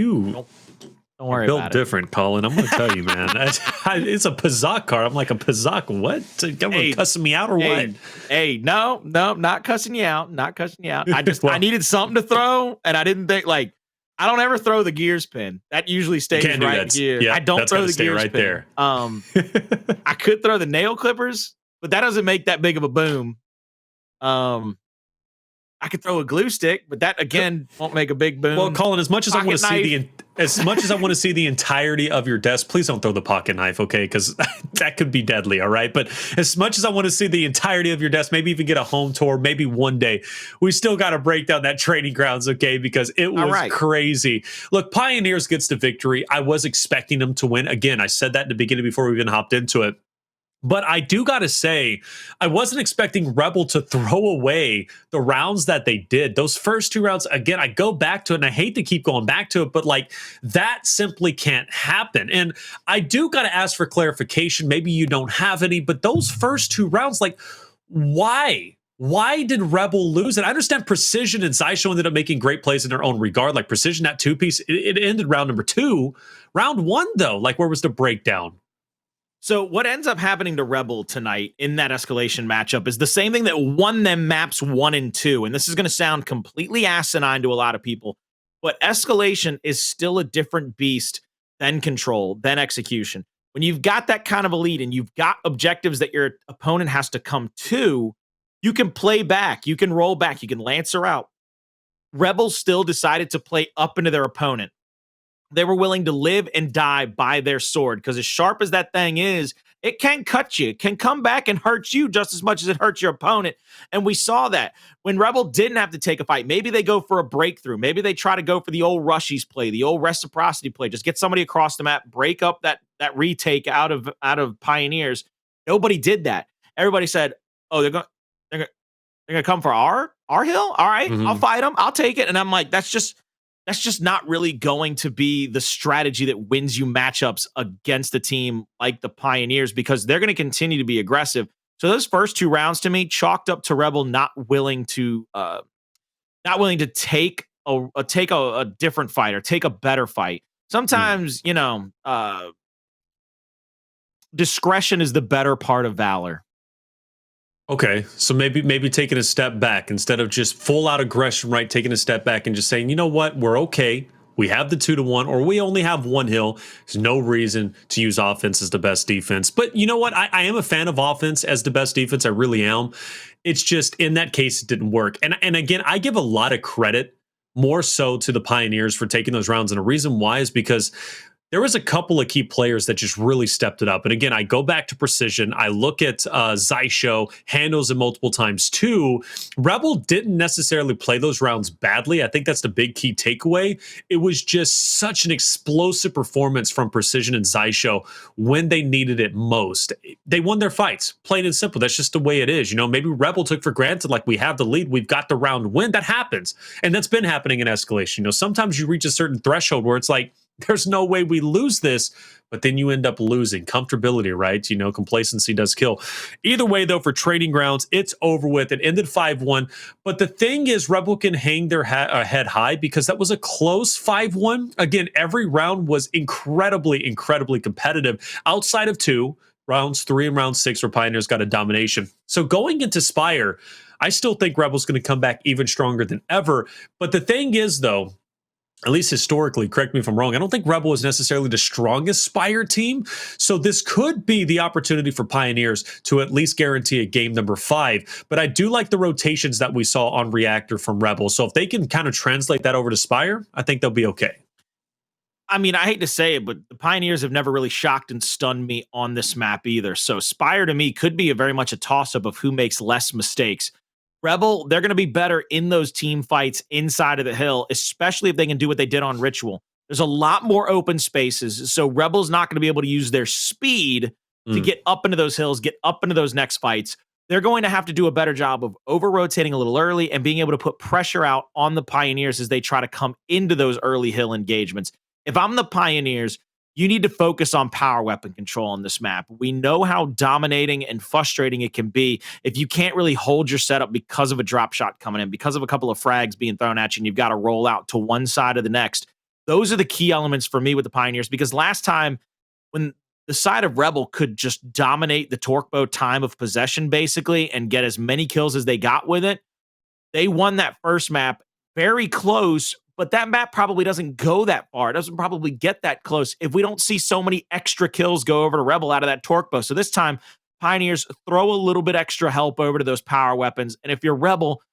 Don't worry about it. Built different, Colin. I'm going to tell you, man. It's a Pazak card. I'm like, a Pazak what? Hey, cussing me out or what? Hey, no, not cussing you out. Not cussing you out. I needed something to throw, and I didn't think, I don't ever throw the Gears pin. That usually stays right here. Yeah, I don't throw the Gears right pin. there. I could throw the nail clippers, but that doesn't make that big of a boom. I could throw a glue stick, but that again won't make a big boom. Well, Colin, as much as I want to see the entirety of your desk, please don't throw the pocket knife, okay? Because that could be deadly, all right? But as much as I want to see the entirety of your desk, maybe even get a home tour, maybe one day, we still got to break down that training grounds, okay? Because it was crazy. Look, Pioneers gets the victory. I was expecting them to win. Again, I said that in the beginning before we even hopped into it. But I do got to say, I wasn't expecting Rebel to throw away the rounds that they did. Those first 2 rounds, again, I go back to it, and I hate to keep going back to it, but that simply can't happen. And I do got to ask for clarification. Maybe you don't have any, but those first 2 rounds, why? Why did Rebel lose? And I understand Precision and Xysho ended up making great plays in their own regard. Precision, that 2-piece, it ended round number 2. Round 1, though, where was the breakdown? So what ends up happening to Rebel tonight in that escalation matchup is the same thing that won them maps 1 and 2. And this is going to sound completely asinine to a lot of people, but escalation is still a different beast than control, than execution. When you've got that kind of a lead and you've got objectives that your opponent has to come to, you can play back, you can roll back, you can Lancer out. Rebels still decided to play up into their opponent. They were willing to live and die by their sword, because as sharp as that thing is, it can cut you. It can come back and hurt you just as much as it hurts your opponent. And we saw that when Rebel didn't have to take a fight. Maybe they go for a breakthrough. Maybe they try to go for the old Rushies play, the old reciprocity play. Just get somebody across the map, break up that retake out of Pioneers. Nobody did that. Everybody said, "Oh, they're gonna come for our hill. All right, I'll fight them. I'll take it." And I'm like, that's just not really going to be the strategy that wins you matchups against a team like the Pioneers, because they're going to continue to be aggressive. So those first 2 rounds to me chalked up to Rebel not willing to take a different fight or take a better fight. Sometimes, discretion is the better part of valor. Okay, so maybe taking a step back instead of just full out aggression, right? Taking a step back and just saying, you know what, we're okay. We have the 2-1, or we only have 1 hill. There's no reason to use offense as the best defense. But you know what? I am a fan of offense as the best defense. I really am. It's just in that case, it didn't work. And again, I give a lot of credit more so to the Pioneers for taking those rounds. And the reason why is because There was a couple of key players that just really stepped it up. And again, I go back to precision. I look at Xysho, Hndles it multiple times too. Rebel didn't necessarily play those rounds badly. I think that's the big key takeaway. It was just such an explosive performance from precision and Xysho when they needed it most. They won their fights, plain and simple. That's just the way it is. You know, maybe Rebel took for granted, like, we have the lead, we've got the round win. That happens. And that's been happening in Escalation. You know, sometimes you reach a certain threshold where it's like, there's no way we lose this, but then you end up losing. Comfortability, right? You know, complacency does kill. Either way, though, for Trading Grounds, it's over with. It ended 5-1. But the thing is, Rebel can hang their head high because that was a close 5-1. Again, every round was incredibly, incredibly competitive outside of two. Rounds 3 and round 6 where Pioneers got a domination. So going into Speyer, I still think Rebel's going to come back even stronger than ever. But the thing is, though, at least historically, correct me if I'm wrong, I don't think Rebel is necessarily the strongest Speyer team. So this could be the opportunity for Pioneers to at least guarantee a game number 5. But I do like the rotations that we saw on Reactor from Rebel. So if they can kind of translate that over to Speyer, I think they'll be okay. I mean, I hate to say it, but the Pioneers have never really shocked and stunned me on this map either. So Speyer to me could be very much a toss-up of who makes less mistakes. Rebel, they're going to be better in those team fights inside of the hill, especially if they can do what they did on Ritual. There's a lot more open spaces, so Rebel's not going to be able to use their speed to get up into those hills, get up into those next fights. They're going to have to do a better job of over-rotating a little early and being able to put pressure out on the Pioneers as they try to come into those early hill engagements. If I'm the Pioneers, you need to focus on power weapon control on this map. We know how dominating and frustrating it can be if you can't really hold your setup because of a drop shot coming in, because of a couple of frags being thrown at you, and you've got to roll out to one side or the next. Those are the key elements for me with the Pioneers, because last time when the side of Rebel could just dominate the torque bow time of possession, basically, and get as many kills as they got with it, they won that first map very close. But that map probably doesn't go that far. It doesn't probably get that close if we don't see so many extra kills go over to Rebel out of that torque bow. So this time, Pioneers, throw a little bit extra help over to those power weapons. And if you're Rebel,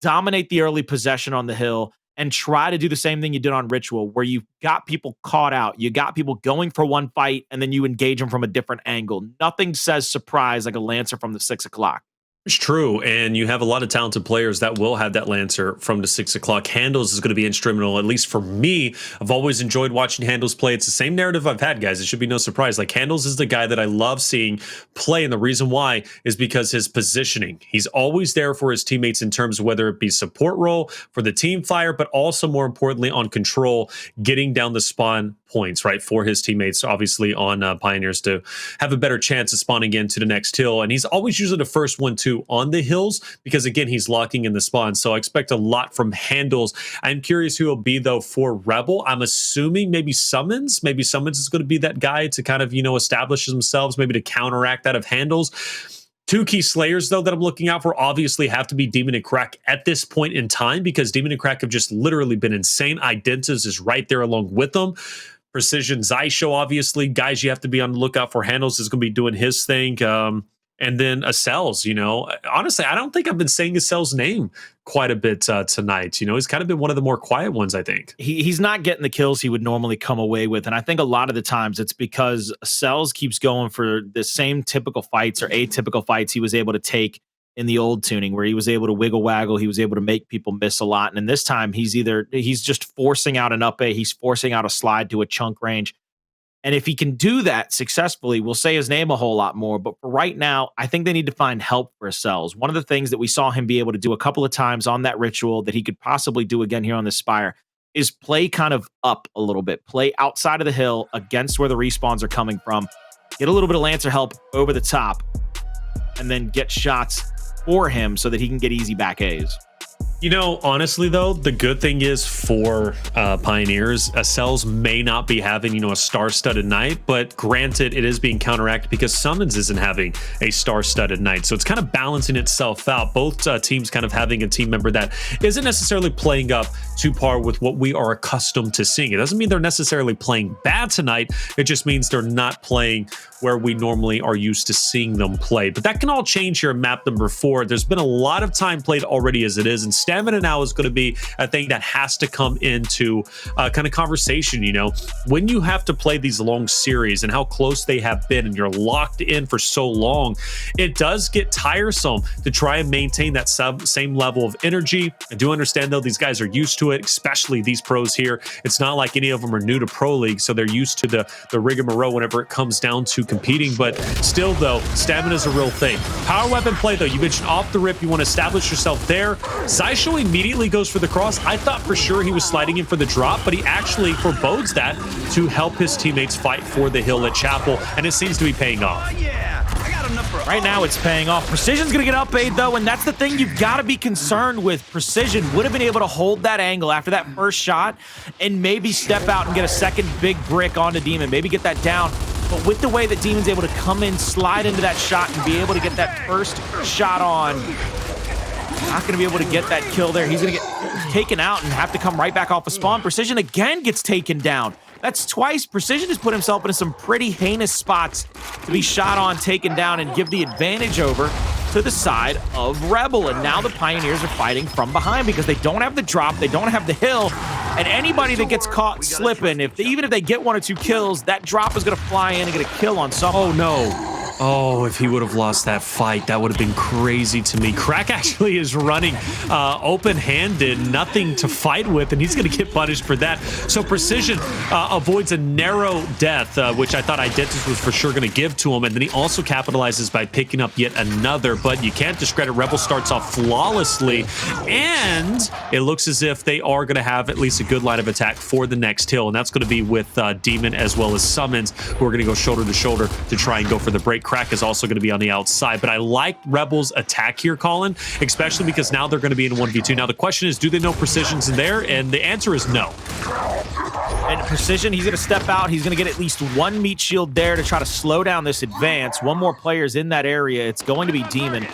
dominate the early possession on the hill and try to do the same thing you did on Ritual, where you got people caught out. You got people going for one fight, and then you engage them from a different angle. Nothing says surprise like a Lancer from the 6 o'clock. It's true, and you have a lot of talented players that will have that Lancer from the 6 o'clock. Hndles is going to be instrumental, at least for me. I've always enjoyed watching Hndles play. It's the same narrative I've had, guys. It should be no surprise. Like, Hndles is the guy that I love seeing play, and the reason why is because his positioning. He's always there for his teammates in terms of whether it be support role for the team fire, but also more importantly on control, getting down the spawn points, right, for his teammates, obviously on Pioneers to have a better chance of spawning into the next hill. And he's always usually the first one too on the hills because, again, he's locking in the spawn. So I expect a lot from Hndles. I'm curious who will be, though, for Rebel. I'm assuming maybe Sumuns. Maybe Sumuns is going to be that guy to kind of, you know, establish themselves, maybe to counteract that of Hndles. Two key slayers, though, that I'm looking out for obviously have to be Demon and Crack at this point in time because Demon and Crack have just literally been insane. Identities is right there along with them. Precision Xysho, obviously. Guys, you have to be on the lookout for. Hndles is going to be doing his thing. And then Acells, you know. Honestly, I don't think I've been saying Acells' name quite a bit tonight. You know, he's kind of been one of the more quiet ones, I think. He's not getting the kills he would normally come away with. And I think a lot of the times it's because Acells keeps going for the same typical fights or atypical fights he was able to take in the old tuning, where he was able to wiggle waggle, he was able to make people miss a lot. And this time he's just forcing out an up A, he's forcing out a slide to a chunk range. And if he can do that successfully, we'll say his name a whole lot more. But for right now, I think they need to find help for Acells. One of the things that we saw him be able to do a couple of times on that Ritual that he could possibly do again here on the Speyer is play kind of up a little bit, play outside of the hill against where the respawns are coming from, get a little bit of Lancer help over the top, and then get shots for him so that he can get easy back A's. You know, honestly, though, the good thing is for Pioneers, Acells may not be having, you know, a star-studded night, but granted, it is being counteracted because Sumuns isn't having a star-studded night. So it's kind of balancing itself out. Both teams kind of having a team member that isn't necessarily playing up to par with what we are accustomed to seeing. It doesn't mean they're necessarily playing bad tonight. It just means they're not playing where we normally are used to seeing them play. But that can all change here in map number 4. There's been a lot of time played already as it is. Instead, stamina now is going to be a thing that has to come into kind of conversation. You know, when you have to play these long series and how close they have been and you're locked in for so long, it does get tiresome to try and maintain that same level of energy. I do understand, though, these guys are used to it, especially these pros here. It's not like any of them are new to Pro League, so they're used to the rigmarole whenever it comes down to competing. But still, though, stamina is a real thing. Power weapon play, though, you mentioned off the rip, you want to establish yourself there. Xysho immediately goes for the cross. I thought for sure he was sliding in for the drop, but he actually forebodes that to help his teammates fight for the hill at Chapel, and it seems to be paying off. Right now, it's paying off. Precision's going to get up aid, though, and that's the thing you've got to be concerned with. Precision would have been able to hold that angle after that first shot and maybe step out and get a second big brick onto Demon, maybe get that down. But with the way that Demon's able to come in, slide into that shot, and be able to get that first shot on, not going to be able to get that kill there. He's going to get taken out and have to come right back off of spawn. Precision again gets taken down. That's twice. Precision has put himself into some pretty heinous spots to be shot on, taken down, and give the advantage over to the side of Rebel. And now the Pioneers are fighting from behind because they don't have the drop, they don't have the hill, and anybody that gets caught slipping, even if they get 1 or 2 kills, that drop is going to fly in and get a kill on someone. Oh, no. Oh, if he would have lost that fight, that would have been crazy to me. Crack actually is running open-handed, nothing to fight with, and he's going to get punished for that. So Precision avoids a narrow death, which I thought Identities was for sure going to give to him, and then he also capitalizes by picking up yet another, but you can't discredit. Rebel starts off flawlessly, and it looks as if they are going to have at least a good line of attack for the next hill, and that's going to be with Demon as well as Sumuns, who are going to go shoulder to shoulder to try and go for the break. Crack is also going to be on the outside, but I like Rebel's attack here, Colin, especially because now they're going to be in 1v2. Now the question is, do they know Precision's in there? And the answer is no. And Precision, he's going to step out. He's going to get at least 1 meat shield there to try to slow down this advance. 1 more player's in that area. It's going to be Demon.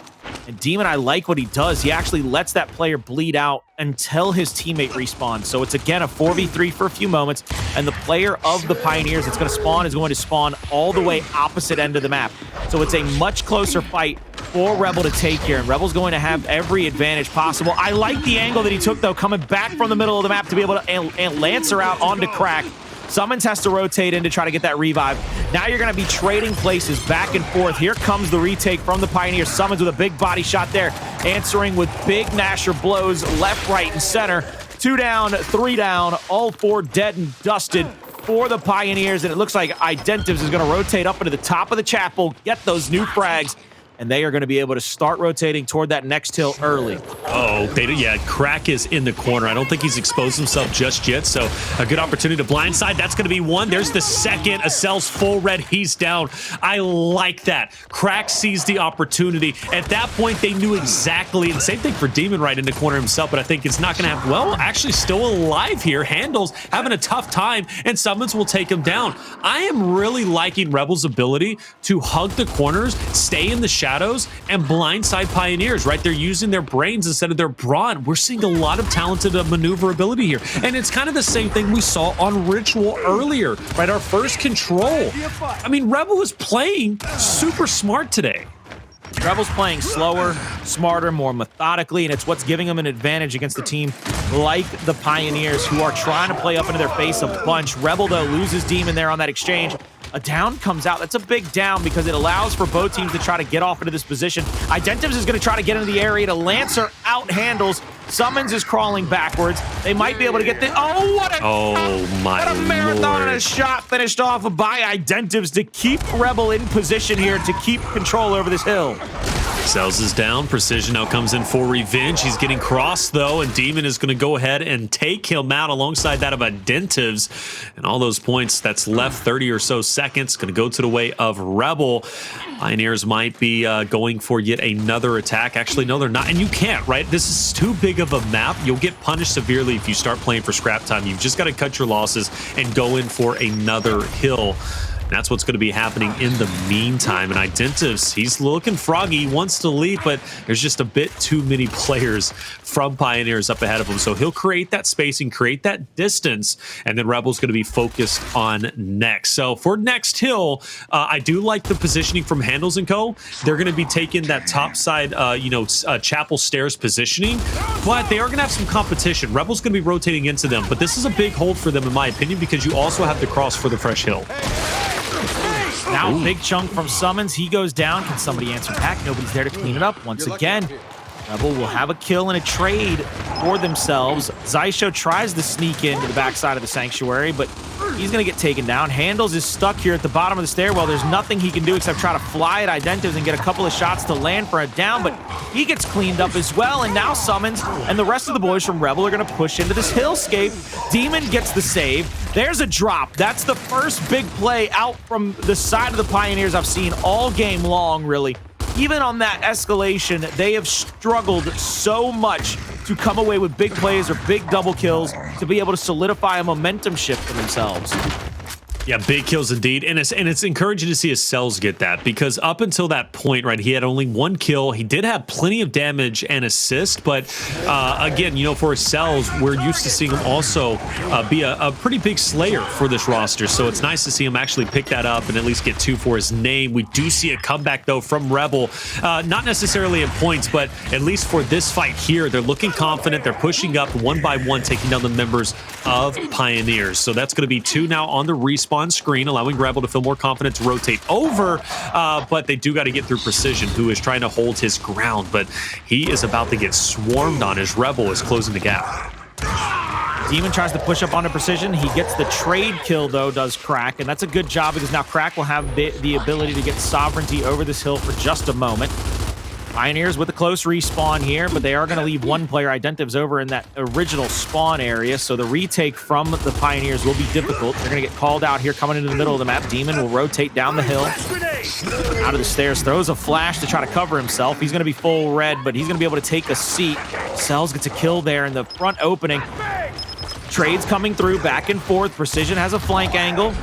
And Demon, I like what he does. He actually lets that player bleed out until his teammate respawns. So it's, again, a 4v3 for a few moments, and the player of the Pioneers that's going to spawn is going to spawn all the way opposite end of the map. So it's a much closer fight for Rebel to take here, and Rebel's going to have every advantage possible. I like the angle that he took, though, coming back from the middle of the map to be able to and Lancer out onto Crack. Sumuns has to rotate in to try to get that revive. Now you're going to be trading places back and forth. Here comes the retake from the Pioneers. Sumuns with a big body shot there, answering with big Nasher blows left, right, and center. 2 down, 3 down, all 4 dead and dusted for the Pioneers. And it looks like Identives is going to rotate up into the top of the chapel, get those new frags, and they are going to be able to start rotating toward that next hill early. Oh, yeah, Crack is in the corner. I don't think he's exposed himself just yet, so a good opportunity to blindside. That's going to be 1. There's the second. Acells full red. He's down. I like that. Crack sees the opportunity. At that point, they knew exactly, and same thing for Demon right in the corner himself, but I think it's not going to happen. Well, actually still alive here. Hndles having a tough time, and Sumuns will take him down. I am really liking Rebel's ability to hug the corners, stay in the shadows, and blindside Pioneers, right? They're using their brains instead of their brawn. We're seeing a lot of talented maneuverability here. And it's kind of the same thing we saw on Ritual earlier, right? Our first control. I mean, Rebel was playing super smart today. Rebel's playing slower, smarter, more methodically, and it's what's giving them an advantage against a team like the Pioneers, who are trying to play up into their face a bunch. Rebel, though, loses Demon there on that exchange. A down comes out. That's a big down because it allows for both teams to try to get off into this position. Identives is going to try to get into the area to Lancer out Hndles. Sumuns is crawling backwards. They might be able to get the... Oh, what a marathon and a shot finished off by Identives to keep Rebel in position here, to keep control over this hill. Acells is down. Precision now comes in for revenge. He's getting crossed, though, and Demon is going to go ahead and take him out alongside that of Identives. And all those points that's left, 30 or so seconds, going to go to the way of Rebel. Pioneers might be going for yet another attack. Actually, no, they're not. And you can't, right? This is too big of a map. You'll get punished severely if you start playing for scrap time. You've just got to cut your losses and go in for another hill. That's what's going to be happening in the meantime. And Identives, he's looking froggy, wants to lead, but there's just a bit too many players from Pioneers up ahead of him. So he'll create that spacing, create that distance, and then Rebel's going to be focused on next. So for next hill, I do like the positioning from Hndles and Co. They're going to be taking that top side, chapel stairs positioning, but they are going to have some competition. Rebel's going to be rotating into them, but this is a big hold for them, in my opinion, because you also have to cross for the fresh hill. Now, big chunk from Sumuns. He goes down. Can somebody answer back? Nobody's there to clean it up. Once again, Rebel will have a kill and a trade for themselves. Xysho tries to sneak into the backside of the sanctuary, but he's going to get taken down. Hndles is stuck here at the bottom of the stairwell. There's nothing he can do except try to fly at Identives and get a couple of shots to land for a down, but he gets cleaned up as well. And now Sumuns and the rest of the boys from Rebel are going to push into this hillscape. Demon gets the save. There's a drop. That's the first big play out from the side of the Pioneers I've seen all game long, really. Even on that escalation, they have struggled so much to come away with big plays or big double kills to be able to solidify a momentum shift for themselves. Yeah, big kills indeed, and it's encouraging to see Acells get that, because up until that point, right, he had only 1 kill. He did have plenty of damage and assist, but again, you know, for Acells, we're used to seeing him also be a pretty big slayer for this roster, so it's nice to see him actually pick that up and at least get 2 for his name. We do see a comeback, though, from Rebel, not necessarily in points, but at least for this fight here, they're looking confident. They're pushing up one by one, taking down the members of Pioneers, so that's going to be 2 now on the respawn screen, allowing Rebel to feel more confident to rotate over, but they do got to get through Precision, who is trying to hold his ground, but he is about to get swarmed on as Rebel is closing the gap. Demon tries to push up onto Precision. He gets the trade kill, though, does Crack, and that's a good job because now Crack will have the ability to get sovereignty over this hill for just a moment. Pioneers with a close respawn here, but they are going to leave 1 player, Identives, over in that original spawn area, so the retake from the Pioneers will be difficult. They're going to get called out here coming into the middle of the map. Demon will rotate down the hill, out of the stairs, throws a flash to try to cover himself. He's going to be full red, but he's going to be able to take a seat. Acells gets a kill there in the front opening. Trades coming through, back and forth. Precision has a flank angle.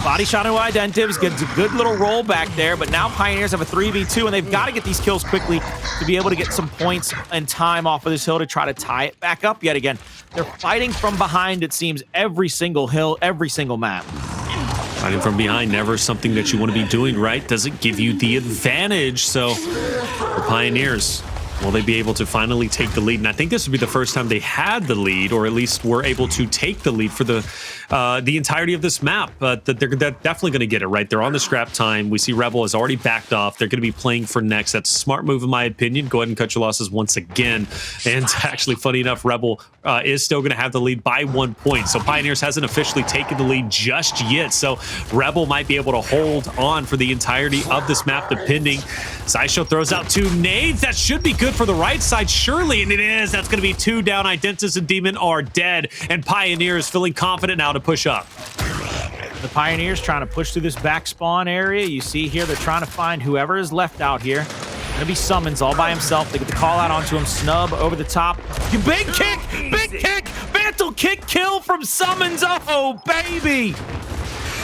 Body shot into Identives, gets a good little roll back there, but now Pioneers have a 3v2, and they've got to get these kills quickly to be able to get some points and time off of this hill to try to tie it back up yet again. They're fighting from behind, it seems, every single hill, every single map. Fighting from behind, never something that you want to be doing, right? Doesn't give you the advantage, so the Pioneers, will they be able to finally take the lead? And I think this would be the first time they had the lead, or at least were able to take the lead for the entirety of this map. But they're definitely going to get it, right? They're on the scrap time. We see Rebel has already backed off. They're going to be playing for next. That's a smart move, in my opinion. Go ahead and cut your losses once again. And actually, funny enough, Rebel is still going to have the lead by 1 point. So Pioneers hasn't officially taken the lead just yet. So Rebel might be able to hold on for the entirety of this map, depending. Xysho throws out 2 nades. That should be good for the right side, surely, and it is. That's going to be 2 down. Identities and Demon are dead, and Pioneers feeling confident now to push up. The Pioneers trying to push through this back spawn area. You see here, they're trying to find whoever is left out here. Gonna be Sumuns all by himself. They get the call out onto him. Snub over the top. Big kick! Big kick! Mantle kick kill from Sumuns. Oh, baby!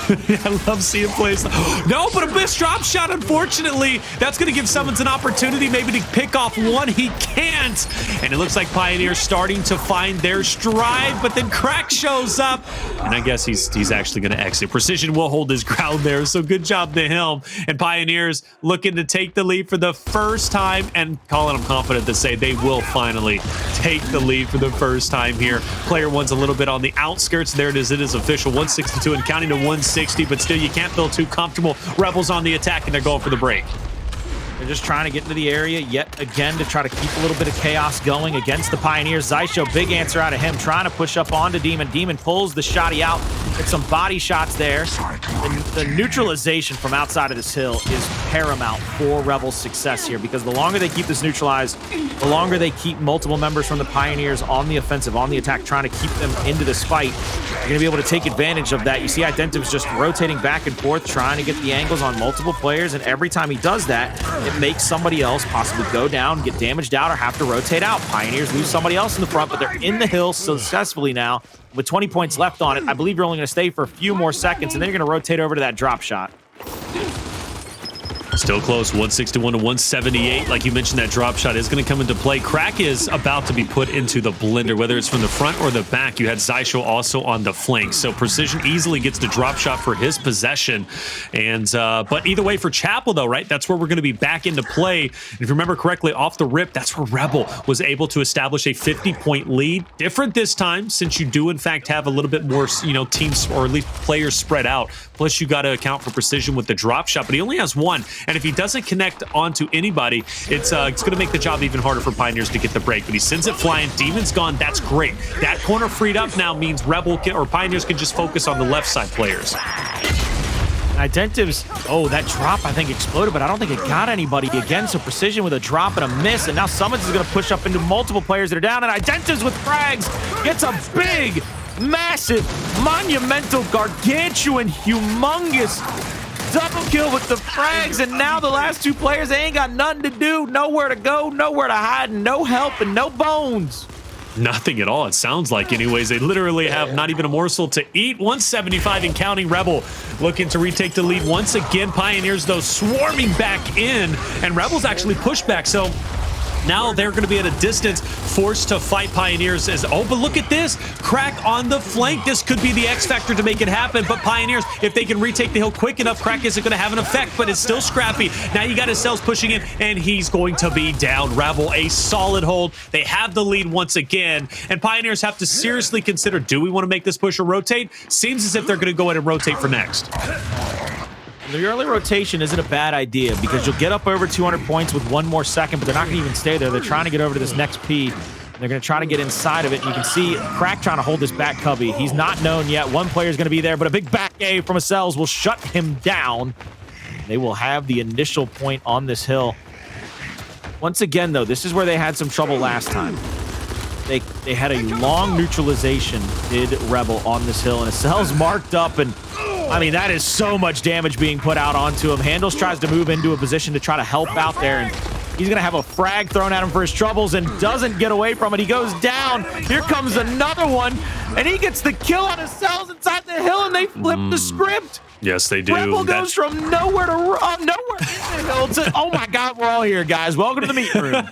I love seeing plays. No, but a missed drop shot, unfortunately. That's going to give Sumuns an opportunity maybe to pick off one. He can't. And it looks like Pioneers starting to find their stride, but then Crack shows up. And I guess he's actually going to exit. Precision will hold his ground there, so good job to him. And Pioneers looking to take the lead for the first time, and Colin, I'm confident to say they will finally take the lead for the first time here. Player 1's a little bit on the outskirts. There it is. It is official. 162 and counting to 160, but still you can't feel too comfortable. Rebels on the attack, and they're going for the break. They're just trying to get into the area yet again to try to keep a little bit of chaos going against the Pioneers. Xysho, big answer out of him, trying to push up onto Demon. Demon pulls the shotty out. Get some body shots there. The neutralization from outside of this hill is paramount for Rebel's success here, because the longer they keep this neutralized, the longer they keep multiple members from the Pioneers on the offensive, on the attack, trying to keep them into this fight. You're going to be able to take advantage of that. You see Identives just rotating back and forth, trying to get the angles on multiple players, and every time he does that, it make somebody else possibly go down, get damaged out, or have to rotate out. Pioneers lose somebody else in the front, but they're in the hill successfully now with 20 points left on it. I believe you're only going to stay for a few more seconds, and then you're going to rotate over to that drop shot. Still close, 161 to 178. Like you mentioned, that drop shot is going to come into play. Crack is about to be put into the blender, whether it's from the front or the back. You had Xysho also on the flank. So Precision easily gets the drop shot for his possession. And but either way for Chapel, though, right? That's where we're going to be back into play. And if you remember correctly, off the rip, that's where Rebel was able to establish a 50-point lead. Different this time, since you do, in fact, have a little bit more, teams or at least players spread out. Plus, you got to account for Precision with the drop shot, but he only has one. And if he doesn't connect onto anybody, it's going to make the job even harder for Pioneers to get the break. But he sends it flying. Demon's gone. That's great. That corner freed up now means Rebel or Pioneers can just focus on the left side players. Identives, that drop I think exploded, but I don't think it got anybody again. So Precision with a drop and a miss, and now Sumuns is going to push up into multiple players that are down, and Identives with frags gets a big, massive, monumental, gargantuan, humongous double kill with the frags, and now the last two players, they ain't got nothing to do, nowhere to go, nowhere to hide, and no help and no bones. Nothing at all, it sounds like. Anyways, they literally have not even a morsel to eat. 175 and counting. Rebel looking to retake the lead once again. Pioneers, though, swarming back in, and Rebel's actually pushed back. So now they're going to be at a distance, forced to fight Pioneers. But look at this. Crack on the flank. This could be the X factor to make it happen. But Pioneers, if they can retake the hill quick enough, Crack isn't going to have an effect, but it's still scrappy. Now you got Acells pushing in, and he's going to be down. Rebel, a solid hold. They have the lead once again, and Pioneers have to seriously consider, do we want to make this push or rotate? Seems as if they're going to go ahead and rotate for next. The early rotation isn't a bad idea because you'll get up over 200 points with one more second, but they're not going to even stay there. They're trying to get over to this next P. They're going to try to get inside of it. You can see Crack trying to hold this back cubby. He's not known yet. One player is going to be there, but a big back A from Acells will shut him down. They will have the initial point on this hill. Once again, though, this is where they had some trouble last time. They had a long neutralization, did Rebel, on this hill, and Acells marked up, and I mean, that is so much damage being put out onto him. Hndles tries to move into a position to try to help out there, and he's going to have a frag thrown at him for his troubles and doesn't get away from it. He goes down. Here comes another one, and he gets the kill on Acells inside the hill, and they flip the script. Yes, they do. Rebel goes from nowhere to nowhere in the hill to, oh my God, we're all here, guys. Welcome to the meet room.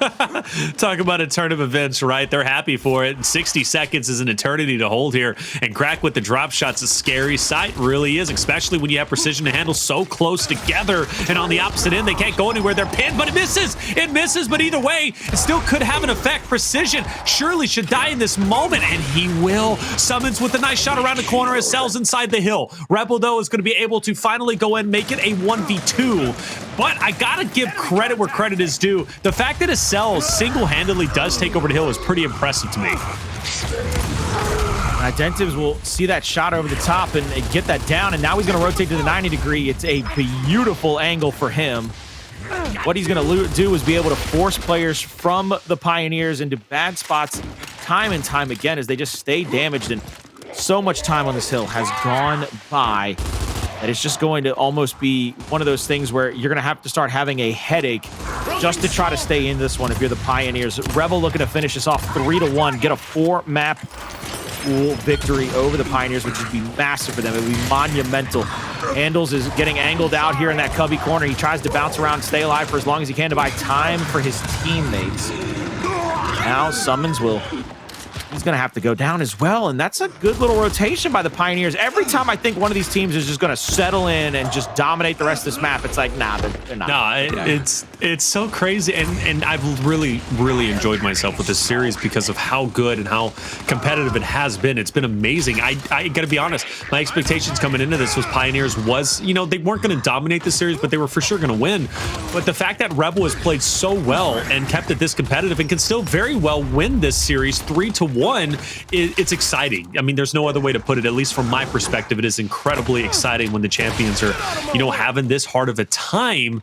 Talk about a turn of events, right? They're happy for it. 60 seconds is an eternity to hold here. And Crack with the drop shot's a scary sight, really is, especially when you have Precision and Hndles so close together. And on the opposite end, they can't go anywhere. They're pinned, but it misses. It misses, but either way, it still could have an effect. Precision surely should die in this moment, and he will. Sumuns with a nice shot around the corner. Acells inside the hill. Rebel, though, is going to be able to finally go in and make it a 1v2. But I gotta give credit where credit is due. The fact that Acells single-handedly does take over the hill is pretty impressive to me. Identives will see that shot over the top and get that down, and now he's going to rotate to the 90 degree. It's a beautiful angle for him. What he's going to do is be able to force players from the Pioneers into bad spots time and time again as they just stay damaged, and so much time on this hill has gone by that it's just going to almost be one of those things where you're going to have to start having a headache just to try to stay in this one if you're the Pioneers. Rebel looking to finish this off 3-1, get a 4-map victory over the Pioneers, which would be massive for them. It would be monumental. Hndles is getting angled out here in that cubby corner. He tries to bounce around and stay alive for as long as he can to buy time for his teammates. Now Sumuns will... he's going to have to go down as well, and that's a good little rotation by the Pioneers. Every time I think one of these teams is just going to settle in and just dominate the rest of this map, it's like, nah, they're not. Nah, it's so crazy, and I've really enjoyed myself with this series because of how good and how competitive it has been. It's been amazing. I got to be honest, my expectations coming into this was Pioneers was, they weren't going to dominate the series, but they were for sure going to win. But the fact that Rebel has played so well and kept it this competitive and can still very well win this series 3-1, it's exciting. I mean, there's no other way to put it. At least from my perspective, it is incredibly exciting when the champions are, having this hard of a time.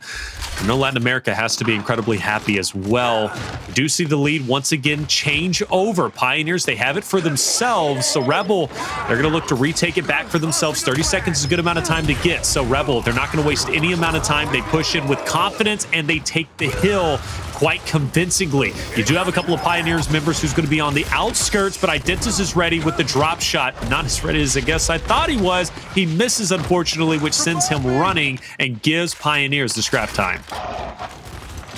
I know Latin America has to be incredibly happy as well. We do see the lead once again change over. Pioneers, they have it for themselves. So Rebel, they're going to look to retake it back for themselves. 30 seconds is a good amount of time to get. So Rebel, they're not going to waste any amount of time. They push in with confidence and they take the hill quite convincingly. You do have a couple of Pioneers members who's going to be on the outskirts, but Identities is ready with the drop shot. Not as ready as I guess I thought he was. He misses, unfortunately, which sends him running and gives Pioneers the scrap time.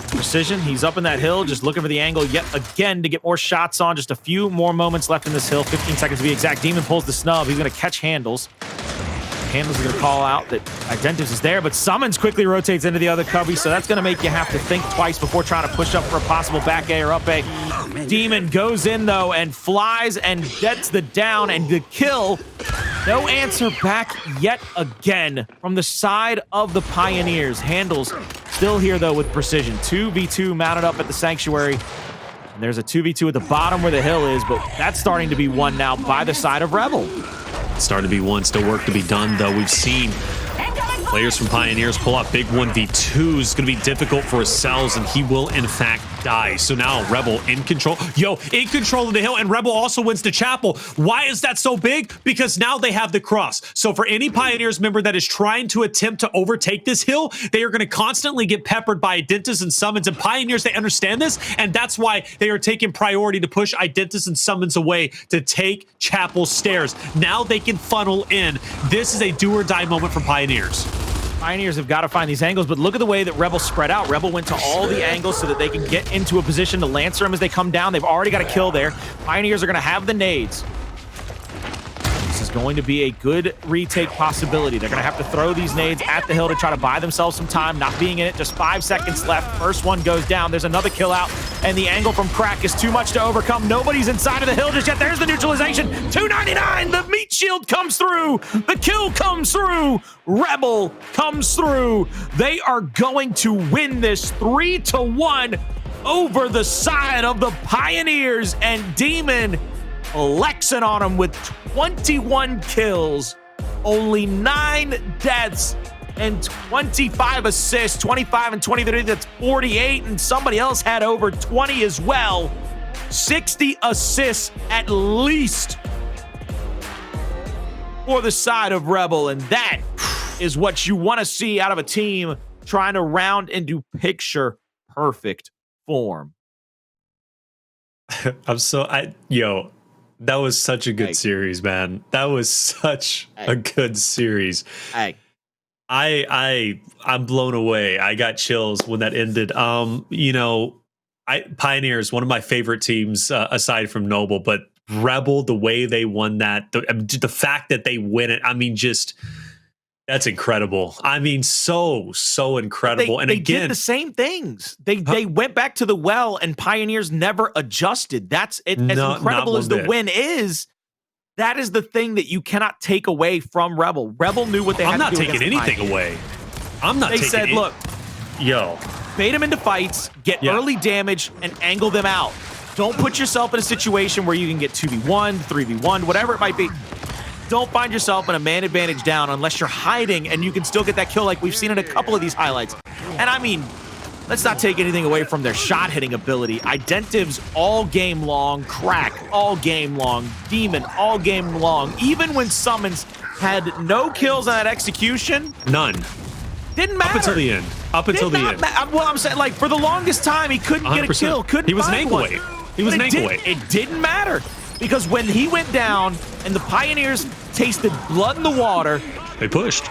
Precision, he's up in that hill, just looking for the angle yet again to get more shots on. Just a few more moments left in this hill, 15 seconds to be exact. Demon pulls the snub. He's going to catch Hndles. Hndles is going to call out that Identives is there, but Sumuns quickly rotates into the other cubby, so that's going to make you have to think twice before trying to push up for a possible back A or up A. Demon goes in, though, and flies and gets the down and the kill. No answer back yet again from the side of the Pioneers. Hndles still here, though, with precision. 2v2 mounted up at the Sanctuary. And there's a 2v2 at the bottom where the hill is, but that's starting to be won now by the side of Rebel. Starting to be one, still work to be done, though. We've seen players from Pioneers pull out big 1v2s. It's going to be difficult for Acells, and he will, in fact, die. So now Rebel in control. Yo, in control of the hill, and Rebel also wins the chapel. Why is that so big? Because now they have the cross. So for any Pioneers member that is trying to attempt to overtake this hill, they are going to constantly get peppered by Identities and Sumuns. And Pioneers, they understand this, and that's why they are taking priority to push Identities and Sumuns away to take chapel stairs. Now they can funnel in. This is a do or die moment for Pioneers. Pioneers have got to find these angles, but look at the way that Rebel spread out. Rebel went to all the angles so that they can get into a position to Lancer them as they come down. They've already got a kill there. Pioneers are going to have the nades. This is going to be a good retake possibility. They're going to have to throw these nades at the hill to try to buy themselves some time, not being in it. Just 5 seconds left. First one goes down. There's another kill out, and the angle from Crack is too much to overcome. Nobody's inside of the hill just yet. There's the neutralization. 299. The meat shield comes through. The kill comes through. Rebel comes through. They are going to win this 3-1 over the side of the Pioneers, and Demon flexing on them with 21 kills, only 9 deaths, and 25 assists. 25 and 23, that's 48, and somebody else had over 20 as well. 60 assists at least for the side of Rebel, and that is what you want to see out of a team trying to round into picture perfect form. Yo, that was such a good series, man. That was such a good series. I'm blown away. I got chills when that ended. You know, Pioneers, one of my favorite teams aside from Noble, but Rebel, the way they won that, the fact that they win it, I mean, just that's incredible. I mean, so incredible. And they again, did the same things. They went back to the well, and Pioneers never adjusted. That's it. As incredible as the win is, that is the thing that you cannot take away from Rebel. Rebel knew what they had to do. I'm not taking anything away. They said, look, bait them into fights, get early damage, and angle them out. Don't put yourself in a situation where you can get 2v1, 3v1, whatever it might be. Don't find yourself in a man advantage down unless you're hiding and you can still get that kill like we've seen in a couple of these highlights. And I mean, let's not take anything away from their shot hitting ability. Identives all game long, Crack all game long, Demon all game long. Even when Sumuns had no kills on that execution. None. Didn't matter. Up until the end. Up until the end. Well, I'm saying, like, for the longest time, he couldn't 100%. Get a kill. Couldn't He was an find ankle one. weight. He was an ankle weight. It didn't matter. Because when he went down and the Pioneers tasted blood in the water, they pushed.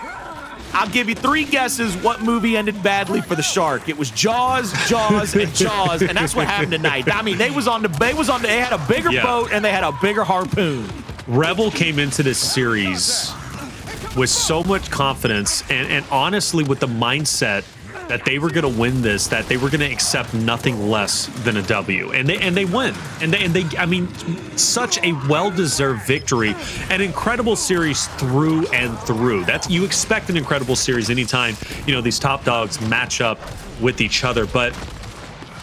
I'll give you 3 guesses what movie ended badly for the Shark. It was Jaws, and Jaws, and that's what happened tonight. I mean, they had a bigger boat and they had a bigger harpoon. Rebel came into this series with so much confidence and honestly with the mindset that they were going to win this, that they were going to accept nothing less than a W, and they win, and they I mean, such a well-deserved victory, an incredible series through and through. That's, you expect an incredible series anytime, you know, these top dogs match up with each other. But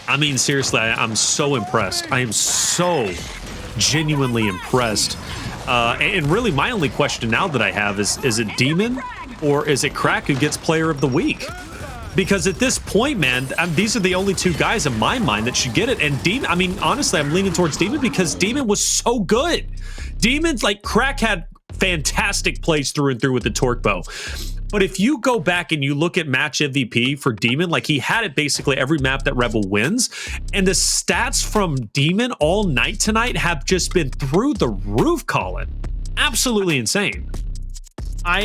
I mean, seriously, I'm so impressed. I am so genuinely impressed. And really, my only question now that I have is it Demon or is it Crack who gets Player of the Week? Because at this point, man, these are the only two guys in my mind that should get it. And Demon, I mean, honestly, I'm leaning towards Demon because Demon was so good. Demon's like Crack had fantastic plays through and through with the torque bow. But if you go back and you look at match MVP for Demon, like he had it basically every map that Rebel wins. And the stats from Demon all night tonight have just been through the roof, Colin. Absolutely insane. I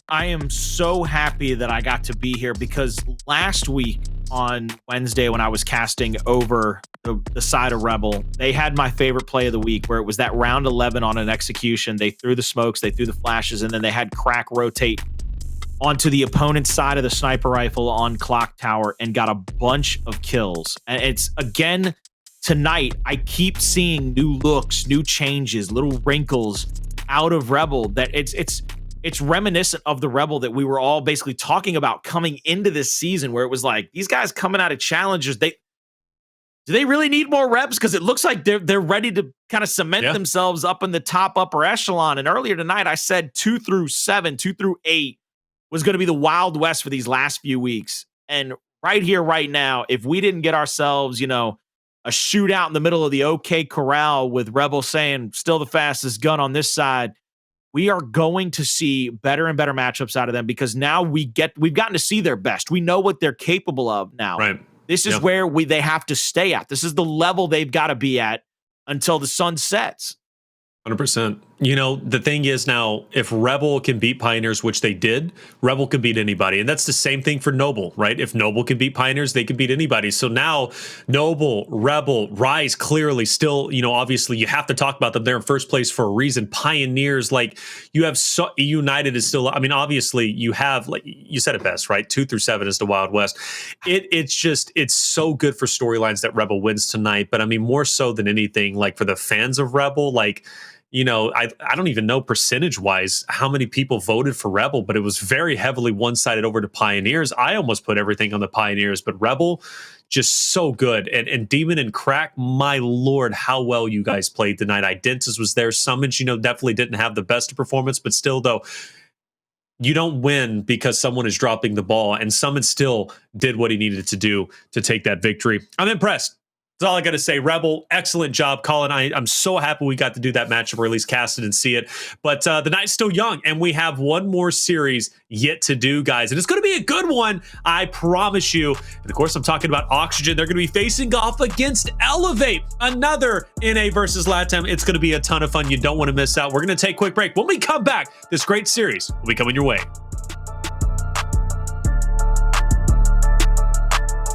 am so happy that I got to be here because last week on Wednesday when I was casting over the side of Rebel, they had my favorite play of the week where it was that round 11 on an execution. They threw the smokes, they threw the flashes, and then they had Crack rotate onto the opponent's side of the sniper rifle on Clocktower and got a bunch of kills. And it's, again, tonight, I keep seeing new looks, new changes, little wrinkles out of Rebel that it's reminiscent of the Rebel that we were all basically talking about coming into this season, where it was like, these guys coming out of challenges, do they really need more reps? Because it looks like they're ready to kind of cement themselves up in the top upper echelon. And earlier tonight, I said 2 through 7, 2 through 8 was going to be the Wild West for these last few weeks. And right here, right now, if we didn't get ourselves, you know, a shootout in the middle of the OK Corral with Rebel saying still the fastest gun on this side, we are going to see better and better matchups out of them because now we've gotten to see their best. We know what they're capable of now. Right. This is where they have to stay at. This is the level they've got to be at until the sun sets. 100%. You know, the thing is now, if Rebel can beat Pioneers, which they did, Rebel can beat anybody. And that's the same thing for Noble, right? If Noble can beat Pioneers, they can beat anybody. So now Noble, Rebel, Rise clearly still, you know, obviously you have to talk about them. They're in first place for a reason. Pioneers, like you have United is still, I mean, obviously you have, like you said it best, right? 2 through 7 is the Wild West. It's so good for storylines that Rebel wins tonight. But I mean, more so than anything, like for the fans of Rebel, like, you know, I don't even know percentage-wise how many people voted for Rebel, but it was very heavily one-sided over to Pioneers. I almost put everything on the Pioneers, but Rebel, just so good. And Demon and Crack, my lord, how well you guys played tonight. Identities was there. Sumuns, you know, definitely didn't have the best performance, but still, though, you don't win because someone is dropping the ball, and Sumuns still did what he needed to do to take that victory. I'm impressed. That's all I got to say. Rebel, excellent job, Colin. I'm so happy we got to do that matchup, or at least cast it and see it. But the night's still young, and we have one more series yet to do, guys. And it's going to be a good one, I promise you. And, of course, I'm talking about Oxygen. They're going to be facing off against Elevate, another NA versus LATAM. It's going to be a ton of fun. You don't want to miss out. We're going to take a quick break. When we come back, this great series will be coming your way.